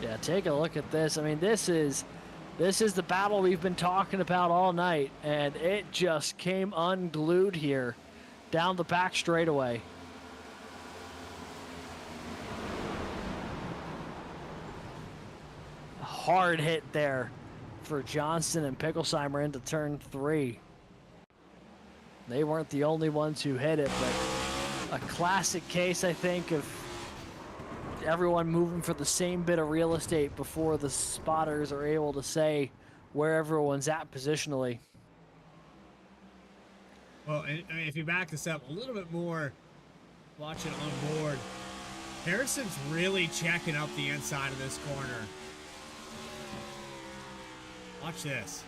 Yeah, take a look at this. I mean, this is the battle we've been talking about all night, and it just came unglued here down the back straightaway. Hard hit there for Johnston and Picklesheimer into turn 3. They weren't the only ones who hit it, but a classic case, I think, of everyone moving for the same bit of real estate before the spotters are able to say where everyone's at positionally. Well, and, I mean, if you back this up a little bit more, watch it on board. Harrison's really checking up the inside of this corner. Watch this.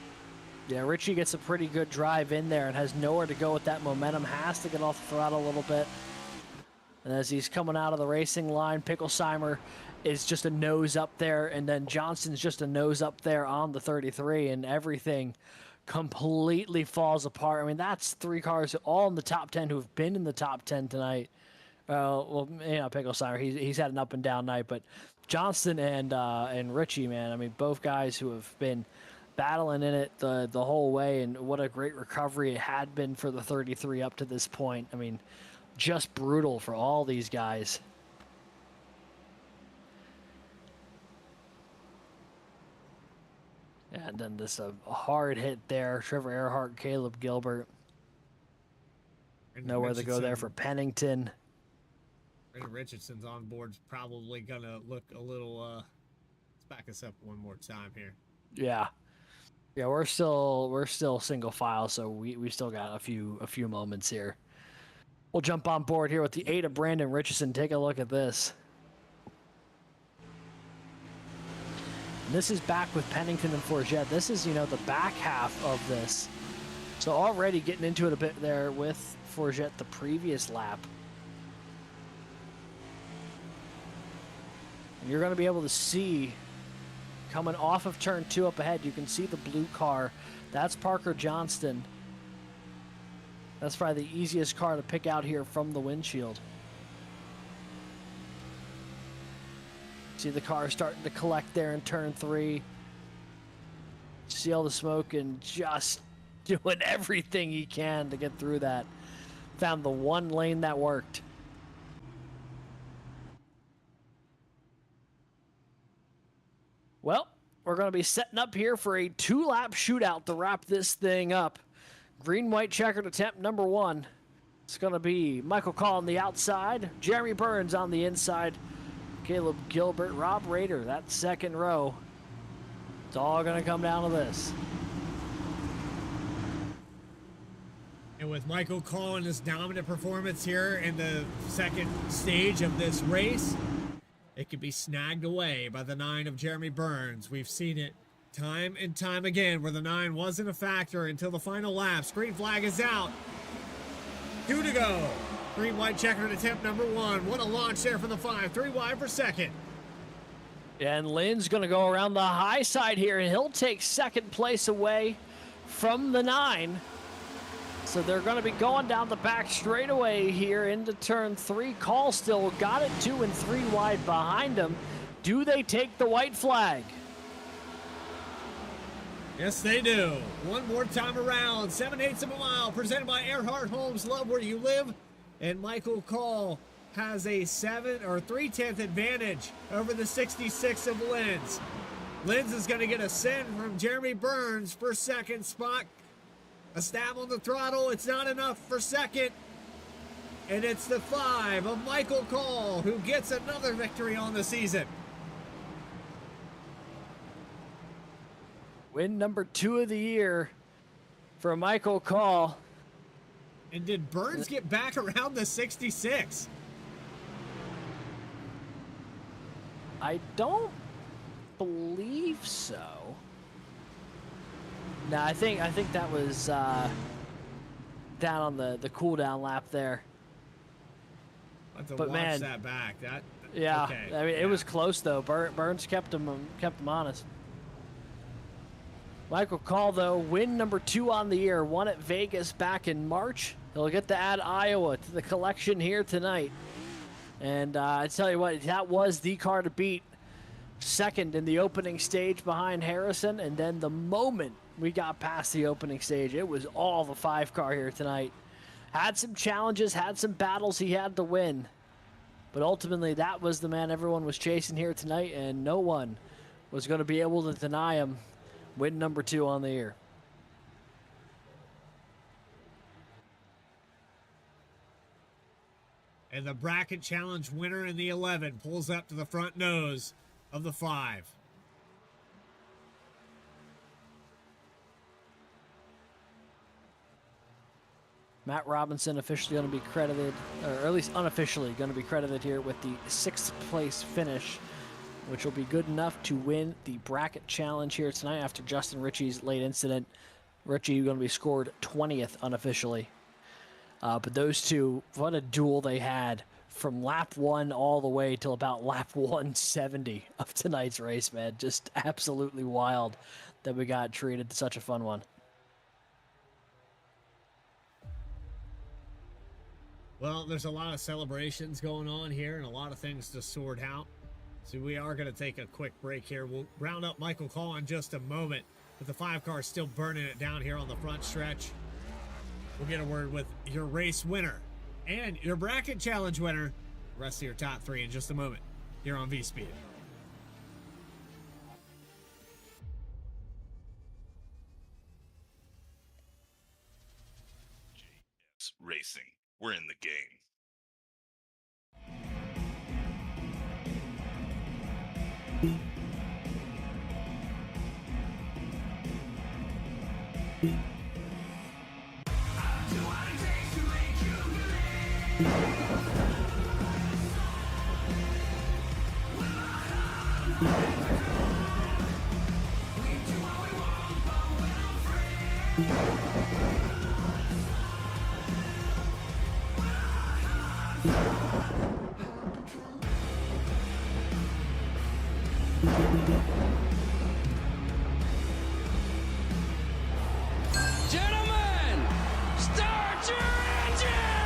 Yeah, Richie gets a pretty good drive in there and has nowhere to go with that momentum. Has to get off the throttle a little bit. And as he's coming out of the racing line, Picklesheimer is just a nose up there, and then Johnston's just a nose up there on the 33, and everything completely falls apart. I mean, that's 3 cars all in the top 10 who've been in the top 10 tonight. Well, you know, Picklesheimer, he's had an up and down night, but Johnston and Richie, man, I mean, both guys who have been battling in it the whole way, and what a great recovery it had been for the 33 up to this point. I mean, just brutal for all these guys. And then this a hard hit there. Trevor Earhart, Caleb Gilbert. Nowhere to go there for Pennington. Brandon Richardson's on board's probably gonna look a little. Let's back us up one more time here. Yeah, we're still single file, so we still got a few moments here. We'll jump on board here with the 8 of Brandon Richardson. Take a look at this. And this is back with Pennington and Forget. This is, the back half of this. So already getting into it a bit there with Forget the previous lap. And you're going to be able to see, coming off of turn 2 up ahead, you can see the blue car. That's Parker Johnston. That's probably the easiest car to pick out here from the windshield. See the car starting to collect there in turn 3. See all the smoke and just doing everything he can to get through that. Found the one lane that worked. Well, we're going to be setting up here for a 2-lap shootout to wrap this thing up. Green-white checkered attempt number 1. It's going to be Michael Call on the outside, Jeremy Burns on the inside, Caleb Gilbert, Rob Rader, that second row. It's all going to come down to this. And with Michael Call in his dominant performance here in the second stage of this race, it could be snagged away by the 9 of Jeremy Burns. We've seen it time and time again where the 9 wasn't a factor until the final laps. Green flag is out. 2 to go. Green white checkered attempt number 1. What a launch there for the 5. 3 wide for second. And Lynn's going to go around the high side here, and he'll take second place away from the 9. So they're going to be going down the back straightaway here into turn 3. Call still got it 2 and 3 wide behind him. Do they take the white flag? Yes, they do. One more time around. 7/8 of a mile presented by Earhart Homes. Love where you live. And Michael Call has a 3/10 advantage over the 66 of Linz. Linz is going to get a send from Jeremy Burns for second spot. A stab on the throttle. It's not enough for second. And it's the 5 of Michael Call who gets another victory on the season. Win number 2 of the year for Michael Call. And did Burns get back around the 66? I don't believe so. No, I think that was down on the cool down lap there. I'll have to But watch man, that back. Yeah, okay, I mean yeah. it was close though. Burns kept him honest. Michael Call though, win number 2 on the year, won at Vegas back in March. He'll get to add Iowa to the collection here tonight. And I tell you what, that was the car to beat. Second in the opening stage behind Harrison, and then the moment we got past the opening stage, it was all the 5 car here tonight. Had some challenges, had some battles he had to win. But ultimately, that was the man everyone was chasing here tonight, and no one was going to be able to deny him win number 2 on the year. And the bracket challenge winner in the 11 pulls up to the front nose of the 5. Matt Robinson officially going to be credited, or at least unofficially going to be credited here with the 6th place finish, which will be good enough to win the bracket challenge here tonight after Justin Ritchie's late incident. Ritchie going to be scored 20th unofficially. But those two, what a duel they had from lap 1 all the way till about lap 170 of tonight's race, man. Just absolutely wild that we got treated to such a fun one. Well, there's a lot of celebrations going on here and a lot of things to sort out. So we are going to take a quick break here. We'll round up Michael Call in just a moment, but the 5 car is still burning it down here on the front stretch. We'll get a word with your race winner and your bracket challenge winner. The rest of your top 3 in just a moment here on Vspeed. JS Racing. We're in the game. Gentlemen, start your engine!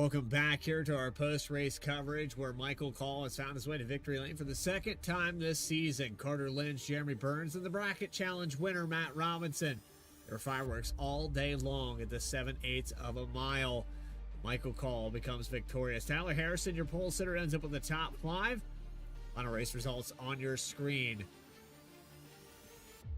Welcome back here to our post-race coverage where Michael Call has found his way to victory lane for the second time this season. Carter Lynch, Jeremy Burns, and the bracket challenge winner, Matt Robinson. There were fireworks all day long at the 7/8 of a mile. Michael Call becomes victorious. Tyler Harrison, your pole sitter, ends up with the top 5. Final race results on your screen.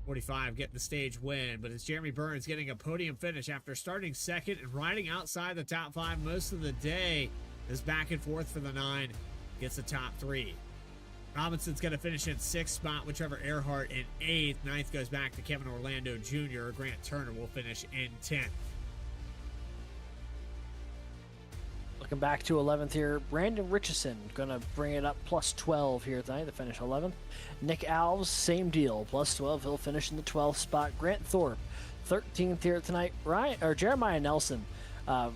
45 getting the stage win, but it's Jeremy Burns getting a podium finish after starting second and riding outside the top 5 most of the day. Is back and forth for the 9, gets the top 3. Robinson's going to finish in 6th spot with Trevor Earhart in 8th. 9th goes back to Kevin Orlando Jr. Grant Turner will finish in 10th. Looking back to 11th here, Brandon Richardson going to bring it up plus 12 here tonight to finish 11th. Nick Alves, same deal, plus 12. He'll finish in the 12th spot. Grant Thorpe, 13th here tonight. Jeremiah Nelson,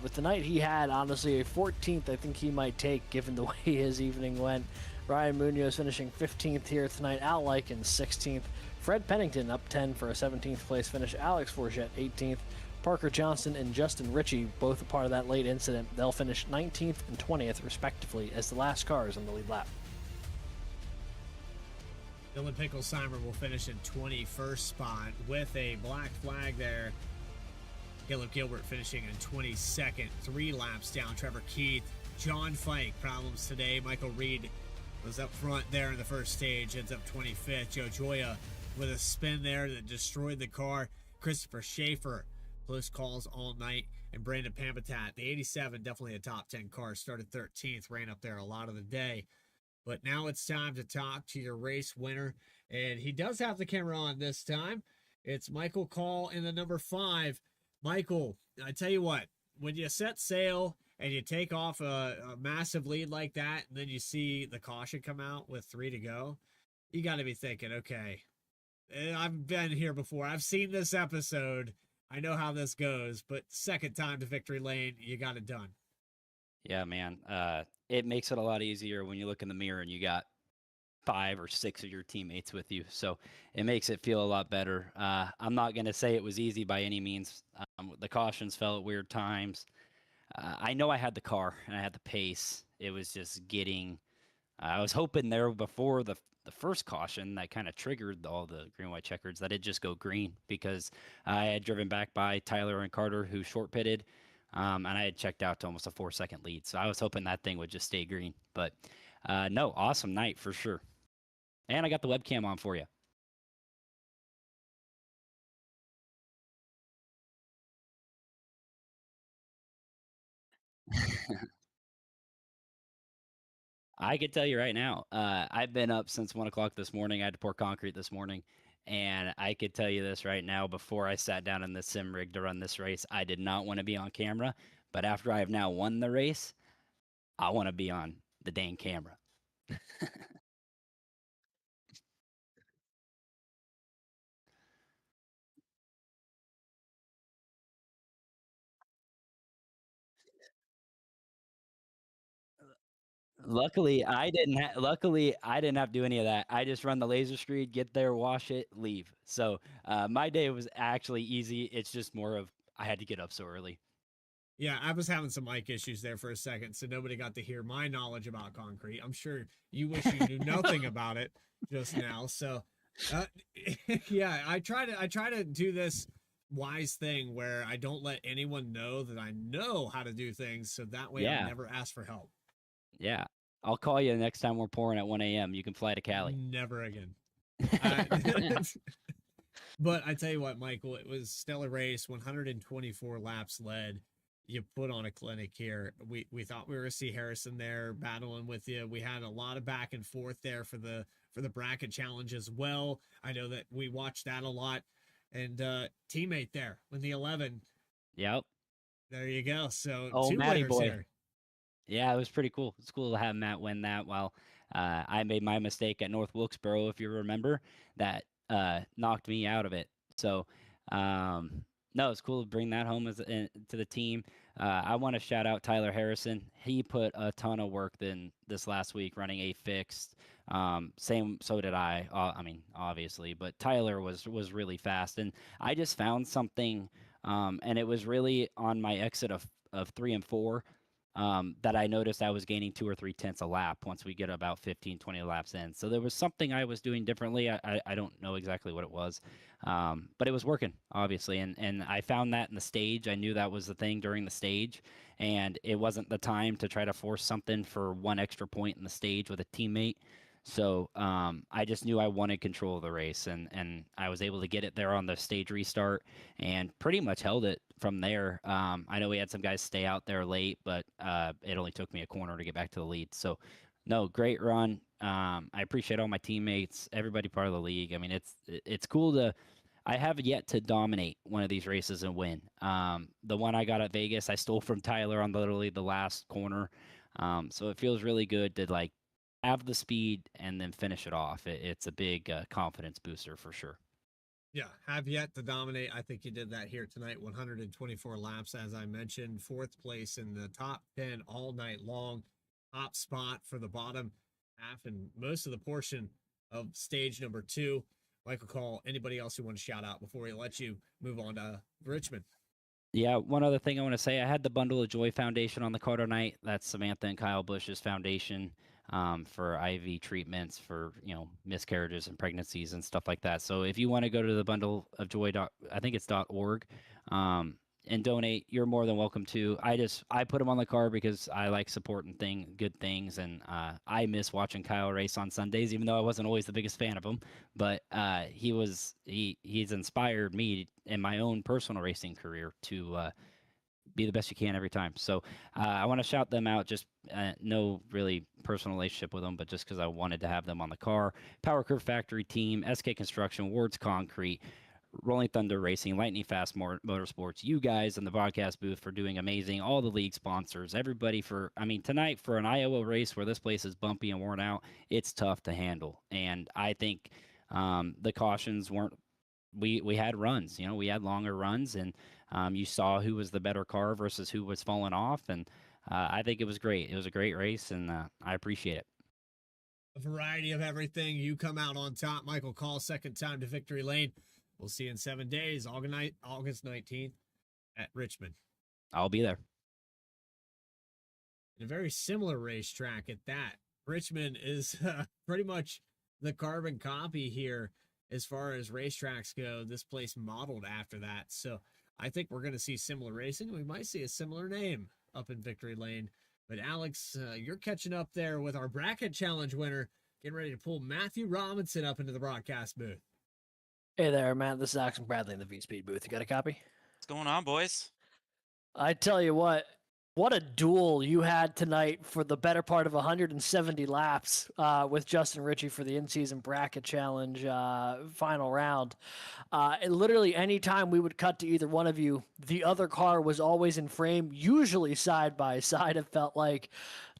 with the night he had, honestly, a 14th I think he might take given the way his evening went. Ryan Munoz finishing 15th here tonight. Al Lyken, 16th. Fred Pennington up 10 for a 17th place finish. Alex Forget, 18th. Parker Johnson and Justin Ritchie, both a part of that late incident. They'll finish 19th and 20th, respectively, as the last cars on the lead lap. Dylan Picklesheimer will finish in 21st spot with a black flag there. Caleb Gilbert finishing in 22nd, 3 laps down. Trevor Keith, John Fike, problems today. Michael Reed was up front there in the first stage, ends up 25th. Joe Joya with a spin there that destroyed the car. Christopher Schaefer, close calls all night. And Brandon Pampatat, the 87, definitely a top 10 car, started 13th, ran up there a lot of the day. But now it's time to talk to your race winner. And he does have the camera on this time. It's Michael Call in the number 5. Michael, I tell you what, when you set sail and you take off a massive lead like that, and then you see the caution come out with 3 to go, you got to be thinking, okay, I've been here before. I've seen this episode. I know how this goes, but second time to victory lane, you got it done. Yeah, man. It makes it a lot easier when you look in the mirror and you got 5 or 6 of your teammates with you. So it makes it feel a lot better. I'm not going to say it was easy by any means. The cautions fell at weird times. I know I had the car and I had the pace. It was just getting, I was hoping there before the first caution that kind of triggered all the green, white checkers that it'd just go green, because I had driven back by Tyler and Carter, who short pitted, and I had checked out to almost a 4-second lead. So I was hoping that thing would just stay green. But no, awesome night for sure. And I got the webcam on for you. I could tell you right now, I've been up since 1 o'clock this morning. I had to pour concrete this morning. And I could tell you this right now, before I sat down in the sim rig to run this race, I did not want to be on camera. But after I have now won the race, I want to be on the dang camera. Luckily, I didn't have to do any of that. I just run the laser screed, get there, wash it, leave. So my day was actually easy. It's just more of I had to get up so early. Yeah, I was having some mic issues there for a second, so nobody got to hear my knowledge about concrete. I'm sure you wish you knew nothing about it just now. So, yeah, I try to do this wise thing where I don't let anyone know that I know how to do things, so that way I never ask for help. Yeah, I'll call you the next time we're pouring at 1 a.m. You can fly to Cali. Never again. But I tell you what, Michael, it was stellar race, 124 laps led. You put on a clinic here. We thought we were going to see Harrison there battling with you. We had a lot of back and forth there for the bracket challenge as well. I know that we watched that a lot. And teammate there with the 11. Yep. There you go. So oh, 2 Matty winners boy. here. Yeah, it was pretty cool. It's cool to have Matt win that while I made my mistake at North Wilkesboro, if you remember, that knocked me out of it. So, no, it's cool to bring that home to the team. I want to shout out Tyler Harrison. He put a ton of work in this last week running a fixed. So did I. I mean, obviously, but Tyler was really fast, and I just found something, and it was really on my exit of 3 and 4. that I noticed I was gaining 2 or 3 tenths a lap once we get about 15, 20 laps in. So there was something I was doing differently. I don't know exactly what it was, but it was working, obviously. And I found that in the stage. I knew that was the thing during the stage, and it wasn't the time to try to force something for one extra point in the stage with a teammate. So I just knew I wanted control of the race, and I was able to get it there on the stage restart and pretty much held it from there. I know we had some guys stay out there late, but it only took me a corner to get back to the lead. So, no, great run. I appreciate all my teammates, everybody part of the league. I mean, it's cool to. I have yet to dominate one of these races and win. The one I got at Vegas, I stole from Tyler on literally the last corner. So it feels really good to like have the speed and then finish it off. It's a big confidence booster for sure. Yeah, have yet to dominate. I think you did that here tonight. 124 laps, as I mentioned. Fourth place in the top 10 all night long. Top spot for the bottom half and most of the portion of stage number 2. Michael, call anybody else you want to shout out before we let you move on to Richmond. Yeah, one other thing I want to say, I had the Bundle of Joy Foundation on the car tonight. That's Samantha and Kyle Bush's foundation for IV treatments for, miscarriages and pregnancies and stuff like that. So if you want to go to the Bundle of Joy, I think it's .org, and donate, you're more than welcome to. I put them on the car because I like supporting good things, and I miss watching Kyle race on Sundays, even though I wasn't always the biggest fan of him. But he's inspired me in my own personal racing career to be the best you can every time. So I want to shout them out. Just no really personal relationship with them, but just because I wanted to have them on the car. Power Curve Factory Team, SK Construction, Wards Concrete, Rolling Thunder Racing, Lightning Fast Motorsports, you guys in the broadcast booth for doing amazing, all the league sponsors, everybody tonight for an Iowa race where this place is bumpy and worn out, it's tough to handle. And I think the cautions weren't, we had runs, we had longer runs, and you saw who was the better car versus who was falling off. And I think it was great. It was a great race, and I appreciate it. A variety of everything. You come out on top. Michael Call, second time to victory lane. We'll see you in 7 days, August 19th at Richmond. I'll be there. In a very similar racetrack at that. Richmond is pretty much the carbon copy here as far as racetracks go. This place modeled after that. So I think we're going to see similar racing. We might see a similar name up in Victory Lane. But Alex, you're catching up there with our bracket challenge winner, getting ready to pull Matthew Robinson up into the broadcast booth. Hey there, man. This is Axel Bradley in the Vspeed booth. You got a copy? What's going on, boys? I tell you what a duel you had tonight for the better part of 170 laps with Justin Ritchie for the in-season bracket challenge final round. Literally any time we would cut to either one of you, the other car was always in frame, usually side by side, it felt like.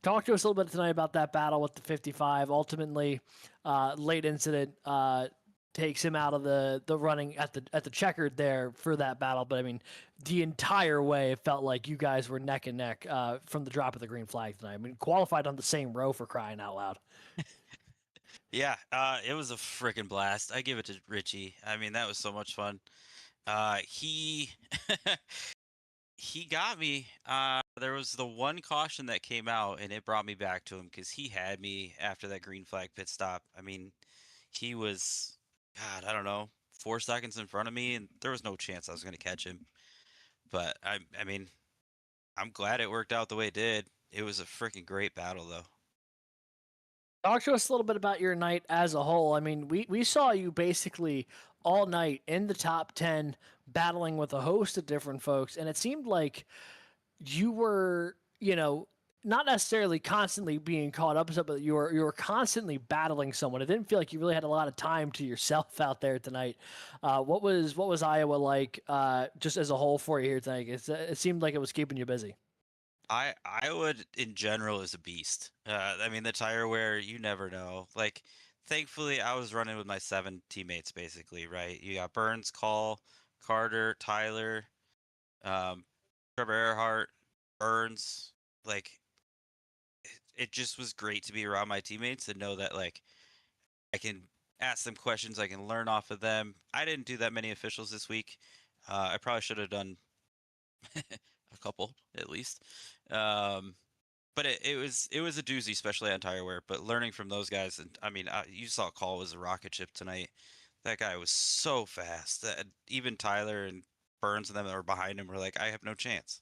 Talk to us a little bit tonight about that battle with the 55. Ultimately, late incident takes him out of the running at the checkered there for that battle. But I mean, the entire way it felt like you guys were neck and neck from the drop of the green flag tonight. I mean, qualified on the same row, for crying out loud. Yeah, it was a freaking blast. I give it to Richie. I mean, that was so much fun. He he got me. There was the one caution that came out, and it brought me back to him because he had me after that green flag pit stop. I mean, he was, God, I don't know, 4 seconds in front of me, and there was no chance I was going to catch him. But I mean, I'm glad it worked out the way it did. It was a freaking great battle, though. Talk to us a little bit about your night as a whole. I mean, we saw you basically all night in the top 10 battling with a host of different folks, and it seemed like you were, not necessarily constantly being caught up, but you were constantly battling someone. It didn't feel like you really had a lot of time to yourself out there tonight. What was Iowa like just as a whole for you here tonight? It seemed like it was keeping you busy. Iowa in general is a beast. I mean, the tire wear, you never know. Like, thankfully, I was running with my 7 teammates, basically, right? You got Burns, Call, Carter, Tyler, Trevor Earhart, Burns. Like, it just was great to be around my teammates and know that, like, I can ask them questions, I can learn off of them. I didn't do that many officials this week. I probably should have done a couple at least. But it was a doozy, especially on tire wear. But learning from those guys, and I mean, you saw Call was a rocket ship tonight. That guy was so fast that even Tyler and Burns and them that were behind him were like, I have no chance.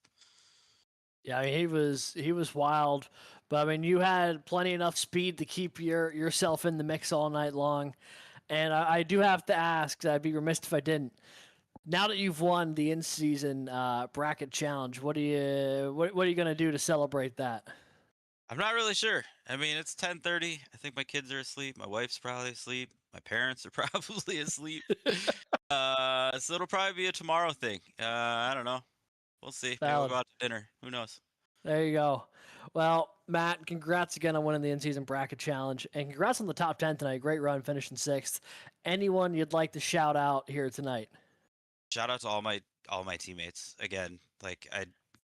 Yeah, he was wild, but I mean, you had plenty enough speed to keep yourself in the mix all night long. And I do have to ask, I'd be remiss if I didn't. Now that you've won the in-season bracket challenge, what are you gonna do to celebrate that? I'm not really sure. I mean, it's 10:30. I think my kids are asleep. My wife's probably asleep. My parents are probably asleep. So it'll probably be a tomorrow thing. I don't know. We'll see. Maybe we'll Valid. go out to dinner. Who knows? There you go. Well, Matt, congrats again on winning the in-season bracket challenge, and congrats on the top 10 tonight. Great run, finishing 6th. Anyone you'd like to shout out here tonight? Shout out to all my teammates again. Like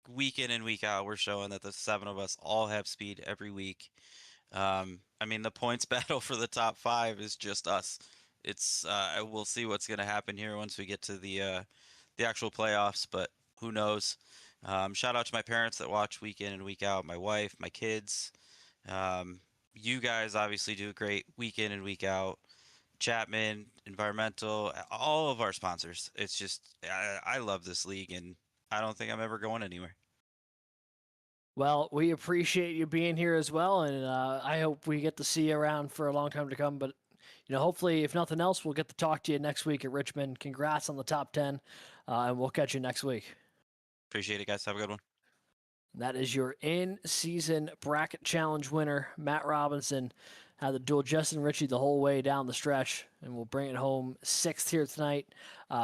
week in and week out, we're showing that the 7 of us all have speed every week. I mean, the points battle for the top 5 is just us. It's we'll see what's gonna happen here once we get to the actual playoffs, but who knows? Shout out to my parents that watch week in and week out. My wife, my kids. You guys obviously do a great week in and week out. Chapman, environmental, all of our sponsors. It's just I love this league, and I don't think I'm ever going anywhere. Well, we appreciate you being here as well, and I hope we get to see you around for a long time to come. But hopefully, if nothing else, we'll get to talk to you next week at Richmond. Congrats on the top 10, and we'll catch you next week. Appreciate it, guys. Have a good one. That is your in-season bracket challenge winner, Matt Robinson. Had the duel Justin Ritchie the whole way down the stretch, and we'll bring it home 6th here tonight,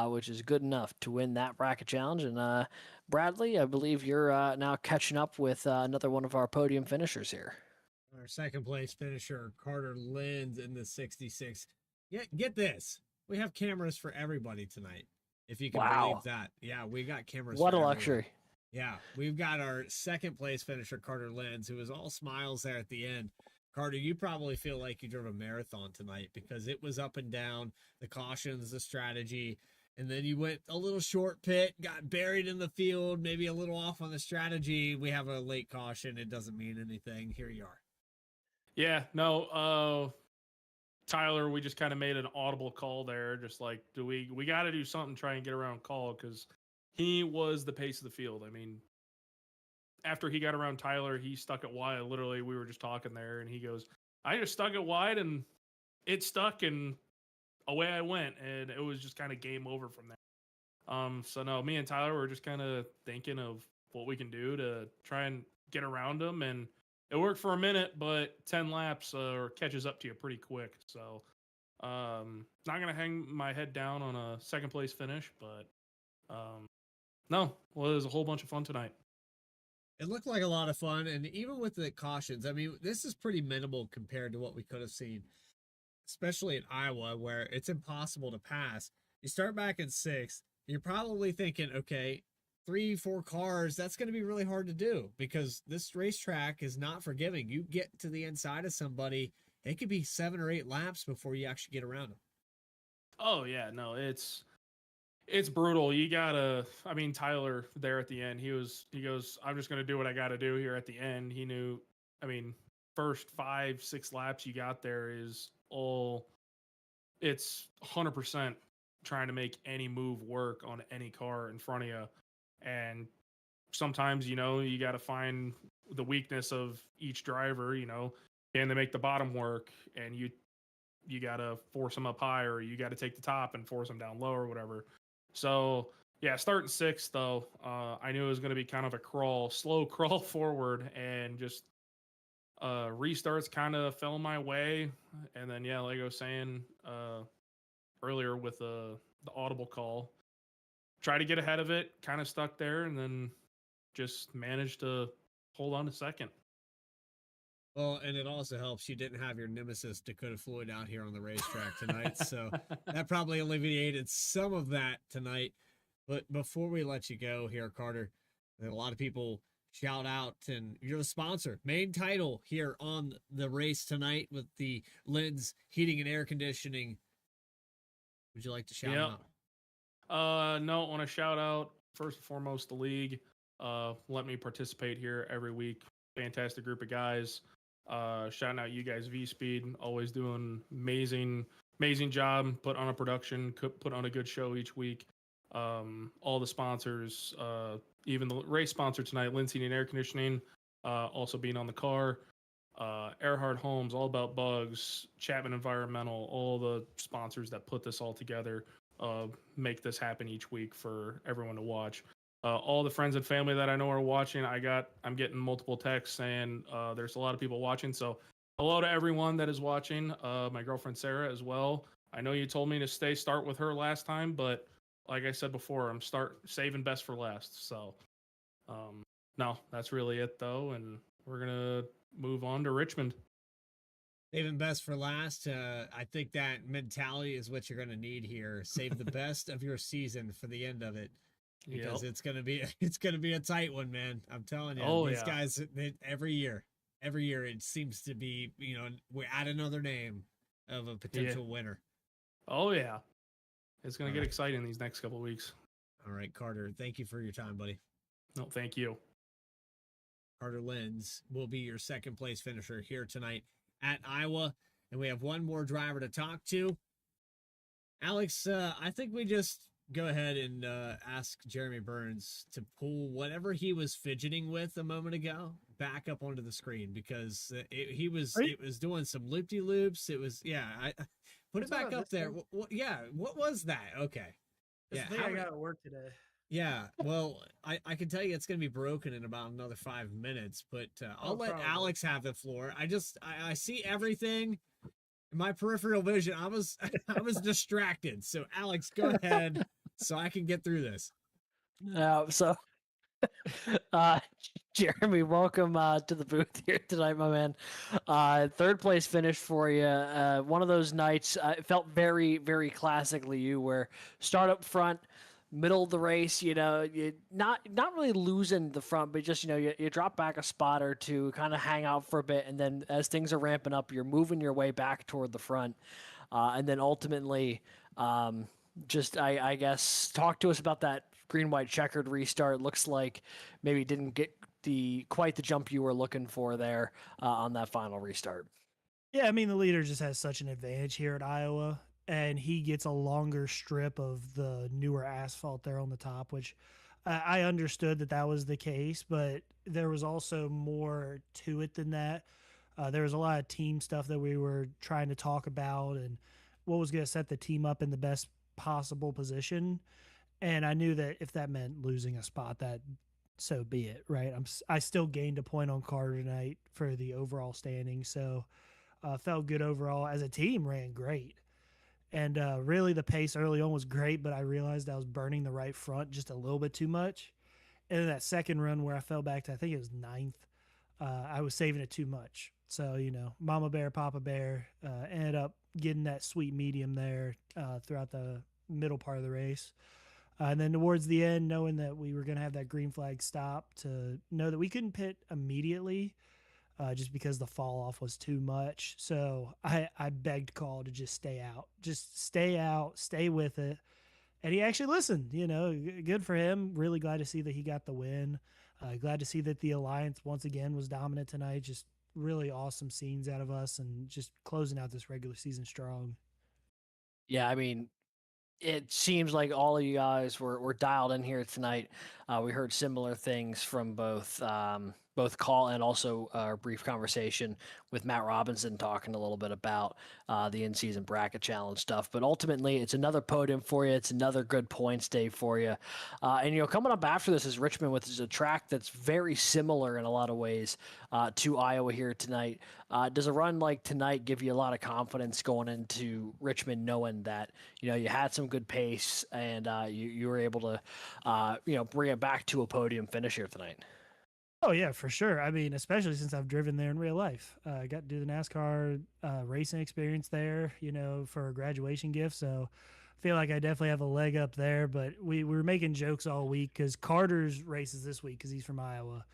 which is good enough to win that bracket challenge. And Bradley, I believe you're now catching up with another one of our podium finishers here. Our second place finisher, Carter Lenz, in the 66. Get this. We have cameras for everybody tonight. If you can believe that. Yeah, we got cameras What for a everyone. luxury. Yeah, we've got our second place finisher, Carter Lenz, who was all smiles there at the end. Carter, you probably feel like you drove a marathon tonight because it was up and down, the cautions, the strategy, and then you went a little short pit, got buried in the field, maybe a little off on the strategy. We have a late caution. It doesn't mean anything. Here you are. Yeah, no, Tyler, we just kind of made an audible call there. Just like, we got to do something, try and get around Call, because he was the pace of the field. I mean, after he got around Tyler, he stuck it wide. Literally, we were just talking there, and he goes, I just stuck it wide, and it stuck, and away I went, and it was just kind of game over from there. So no, me and Tyler were just kind of thinking of what we can do to try and get around him, and it worked for a minute, but 10 laps catches up to you pretty quick. So not gonna hang my head down on a second place finish, but no, well, it was a whole bunch of fun tonight. It looked like a lot of fun, and even with the cautions, I mean, this is pretty minimal compared to what we could have seen, especially in Iowa, where it's impossible to pass. You start back in 6th, you're probably thinking, okay, 3-4 cars, that's going to be really hard to do because this racetrack is not forgiving. You get to the inside of somebody, it could be 7 or 8 laps before you actually get around them. Oh yeah, no, it's brutal. You gotta, I mean, Tyler there at the end, he goes, I'm just gonna do what I gotta do here at the end. He knew, I mean, first 5-6 laps you got there is it's 100% trying to make any move work on any car in front of you. And sometimes, you got to find the weakness of each driver, and they make the bottom work, and you got to force them up high, or you got to take the top and force them down low or whatever. So yeah, starting 6th though, I knew it was going to be kind of a slow crawl forward, and just restarts kind of fell my way. And then, yeah, like I was saying earlier with the audible call, try to get ahead of it, kind of stuck there, and then just managed to hold on to second. Well, and it also helps you didn't have your nemesis Dakota Floyd out here on the racetrack tonight, so that probably alleviated some of that tonight. But before we let you go here, Carter, a lot of people shout out, and you're the sponsor, main title here on the race tonight with the Lenz Heating and Air Conditioning. Would you like to shout out? No, I want to shout out first and foremost the league. let me participate here every week. Fantastic group of guys. Shouting out you guys, Vspeed, always doing amazing job. Put on a production, put on a good show each week. All the sponsors, even the race sponsor tonight, Lindsay and Air Conditioning, also being on the car. Earhart Homes, All About Bugs, Chapman Environmental, all the sponsors that put this all together, make this happen each week for everyone to watch. All the friends and family that I know are watching, I'm getting multiple texts saying there's a lot of people watching. So hello to everyone that is watching. My girlfriend Sarah as well. I know you told me to start with her last time, but like I said before, I'm saving best for last. So no, that's really it though, and we're gonna move on to Richmond. Saving best for last. I think that mentality is what you're going to need here. Save the best of your season for the end of it, because it's going to be a tight one, man. I'm telling you. These guys, every year it seems to be, we add another name of a potential winner. Oh yeah, it's going to get exciting these next couple of weeks. All right, Carter. Thank you for your time, buddy. No, thank you. Carter Lenz will be your second place finisher here tonight at Iowa. And we have one more driver to talk to. Alex, I think we just go ahead and ask Jeremy Burns to pull whatever he was fidgeting with a moment ago back up onto the screen, because it was doing some loop-de-loops. It was, I put it back up there. What was that? Okay. That's the thing I got to work today. Yeah, well, I can tell you it's going to be broken in about another 5 minutes, but I'll let Alex have the floor. I see everything. My peripheral vision, I was distracted. So Alex, go ahead so I can get through this. Jeremy, welcome to the booth here tonight, my man. Third place finish for you. One of those nights, it felt very, very classically you, where start up front, middle of the race, you not really losing the front, but just, you drop back a spot or two, kind of hang out for a bit. And then as things are ramping up, you're moving your way back toward the front. And then ultimately, I guess, talk to us about that green, white checkered restart. Looks like maybe didn't get quite the jump you were looking for there on that final restart. Yeah, I mean, the leader just has such an advantage here at Iowa, and he gets a longer strip of the newer asphalt there on the top, which I understood that was the case, but there was also more to it than that. There was a lot of team stuff that we were trying to talk about and what was going to set the team up in the best possible position. And I knew that if that meant losing a spot, that so be it, right? I still gained a point on Carter tonight for the overall standing, so felt good overall. As a team, ran great. And really the pace early on was great, but I realized I was burning the right front just a little bit too much. And then that second run where I fell back to, I think it was 9th, I was saving it too much. So, Mama Bear, Papa Bear, ended up getting that sweet medium there throughout the middle part of the race. And then towards the end, knowing that we were going to have that green flag stop, to know that we couldn't pit immediately just because the fall off was too much. So I begged Call to just stay out. Just stay out, stay with it. And he actually listened, good for him. Really glad to see that he got the win. Glad to see that the Alliance once again was dominant tonight. Just really awesome scenes out of us and just closing out this regular season strong. Yeah, I mean, it seems like all of you guys were dialed in here tonight. We heard similar things from both Call and also our brief conversation with Matt Robinson talking a little bit about the in-season bracket challenge stuff. But ultimately, it's another podium for you. It's another good points day for you. And, coming up after this is Richmond, which is a track that's very similar in a lot of ways to Iowa here tonight. Does a run like tonight give you a lot of confidence going into Richmond, knowing that, you had some good pace and you were able to, bring it back to a podium finish here tonight? Oh, yeah, for sure. I mean, especially since I've driven there in real life. I got to do the NASCAR racing experience there, for a graduation gift. So I feel like I definitely have a leg up there. But we were making jokes all week because Carter's races this week because he's from Iowa.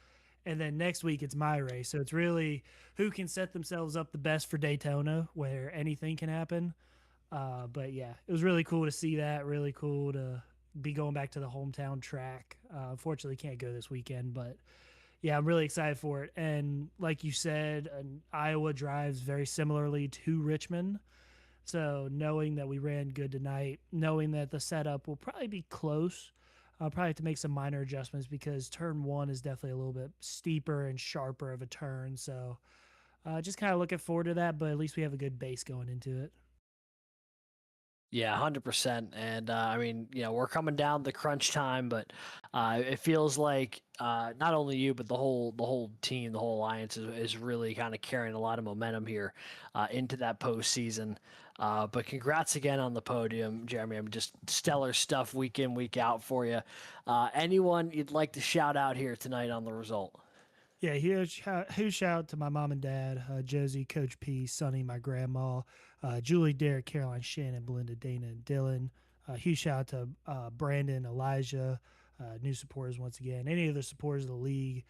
And then next week it's my race. So it's really who can set themselves up the best for Daytona, where anything can happen. But, yeah, it was really cool to see that. Really cool to be going back to the hometown track. Unfortunately, can't go this weekend, but yeah, I'm really excited for it. And like you said, Iowa drives very similarly to Richmond. So knowing that we ran good tonight, knowing that the setup will probably be close, I'll probably have to make some minor adjustments because turn 1 is definitely a little bit steeper and sharper of a turn. So just kind of looking forward to that, but at least we have a good base going into it. Yeah, 100%. And I mean, we're coming down the crunch time, but it feels like not only you, but the whole team, the whole alliance is really kind of carrying a lot of momentum here into that postseason. But congrats again on the podium, Jeremy. I mean, just stellar stuff week in, week out for you. Anyone you'd like to shout out here tonight on the result? Yeah, huge shout out to my mom and dad, Josie, Coach P, Sonny, my grandma, Julie, Derek, Caroline, Shannon, Belinda, Dana, and Dylan. Huge shout out to Brandon, Elijah, new supporters once again. Any of the supporters of the league.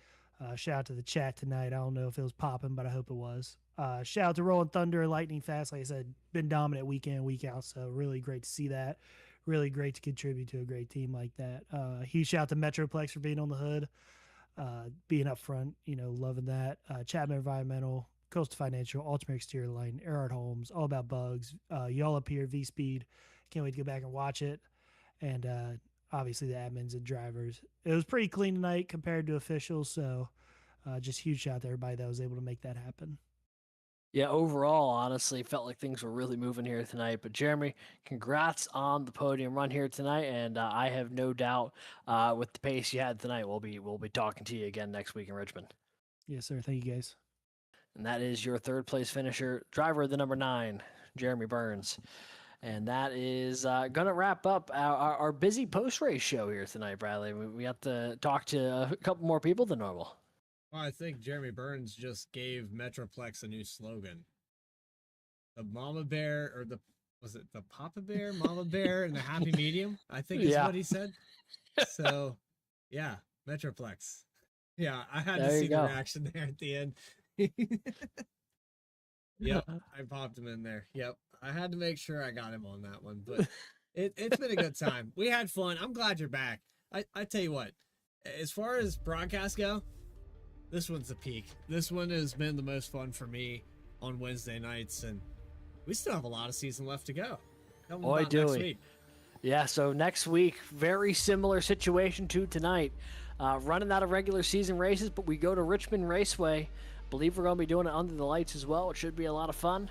Shout out to the chat tonight. I don't know if it was popping, but I hope it was. Shout out to Rolling Thunder, Lightning Fast. Like I said, been dominant week in, week out, so really great to see that. Really great to contribute to a great team like that. Huge shout out to Metroplex for being on the hood. Being up front, loving that. Chapman Environmental, Coastal Financial, Ultimate Exterior Line, Erhard Homes, All About Bugs, y'all up here, Vspeed. Can't wait to go back and watch it. And obviously the admins and drivers. It was pretty clean tonight compared to officials, so just huge shout out to everybody that was able to make that happen. Yeah, overall, honestly, felt like things were really moving here tonight. But Jeremy, congrats on the podium run here tonight, and I have no doubt with the pace you had tonight, we'll be talking to you again next week in Richmond. Yes, sir. Thank you, guys. And that is your third place finisher, driver of the number 9, Jeremy Burns. And that is going to wrap up our busy post-race show here tonight, Bradley. We have to talk to a couple more people than normal. Well, I think Jeremy Burns just gave Metroplex a new slogan. The Mama Bear, or was it the Papa Bear, Mama Bear, and the Happy Medium? I think is what he said. So, yeah, Metroplex. Yeah, I had to see the reaction there at the end. Yep, I popped him in there. Yep, I had to make sure I got him on that one. But it's been a good time. We had fun. I'm glad you're back. I tell you what, as far as broadcasts go, this one's the peak. This one has been the most fun for me on Wednesday nights, and we still have a lot of season left to go. Boy, do we. Yeah, so next week, very similar situation to tonight. Running out of regular season races, but we go to Richmond Raceway. Believe we're going to be doing it under the lights as well. It should be a lot of fun.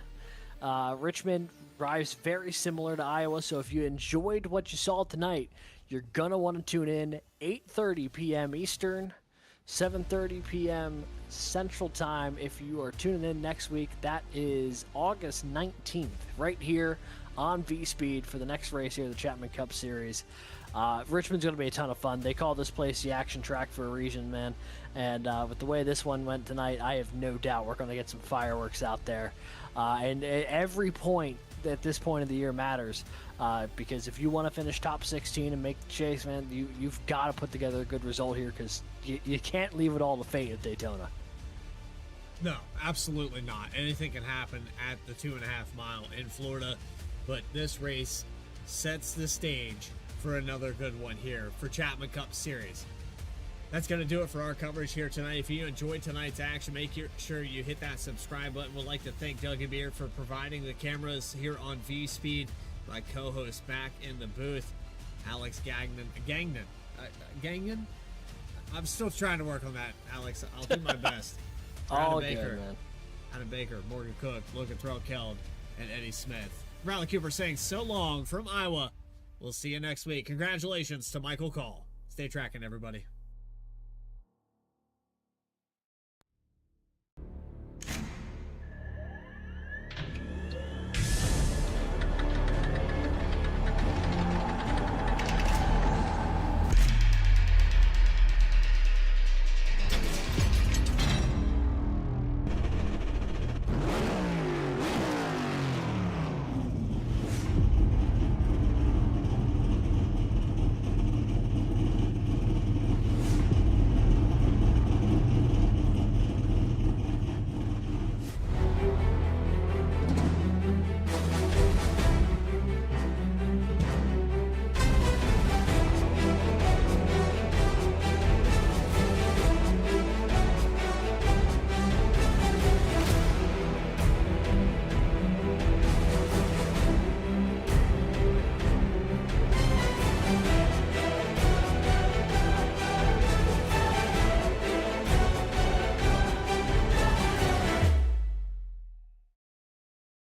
Richmond drives very similar to Iowa, so if you enjoyed what you saw tonight, you're going to want to tune in 8:30 p.m. Eastern, 7:30 p.m. Central Time. If you are tuning in next week, that is August 19th, right here on Vspeed for the next race here, the Chapman Cup Series. Richmond's going to be a ton of fun. They call this place the action track for a reason, man. And with the way this one went tonight, I have no doubt we're going to get some fireworks out there. And every point at this point of the year matters because if you want to finish top 16 and make the chase, man, you've got to put together a good result here because you can't leave it all to fate at Daytona. No, absolutely not. Anything can happen at the 2.5 mile in Florida, but this race sets the stage for another good one here for Chapman Cup Series. That's going to do it for our coverage here tonight. If you enjoyed tonight's action, make sure you hit that subscribe button. We'd like to thank Doug and Beard for providing the cameras here on Vspeed. My co-host back in the booth, Alex Gagnon. I'm still trying to work on that, Alex. I'll do my best. All good, man. Adam Baker, Morgan Cook, Logan Threlkeld, and Eddie Smith. Bradley Cooper saying so long from Iowa. We'll see you next week. Congratulations to Michael Call. Stay tracking, everybody.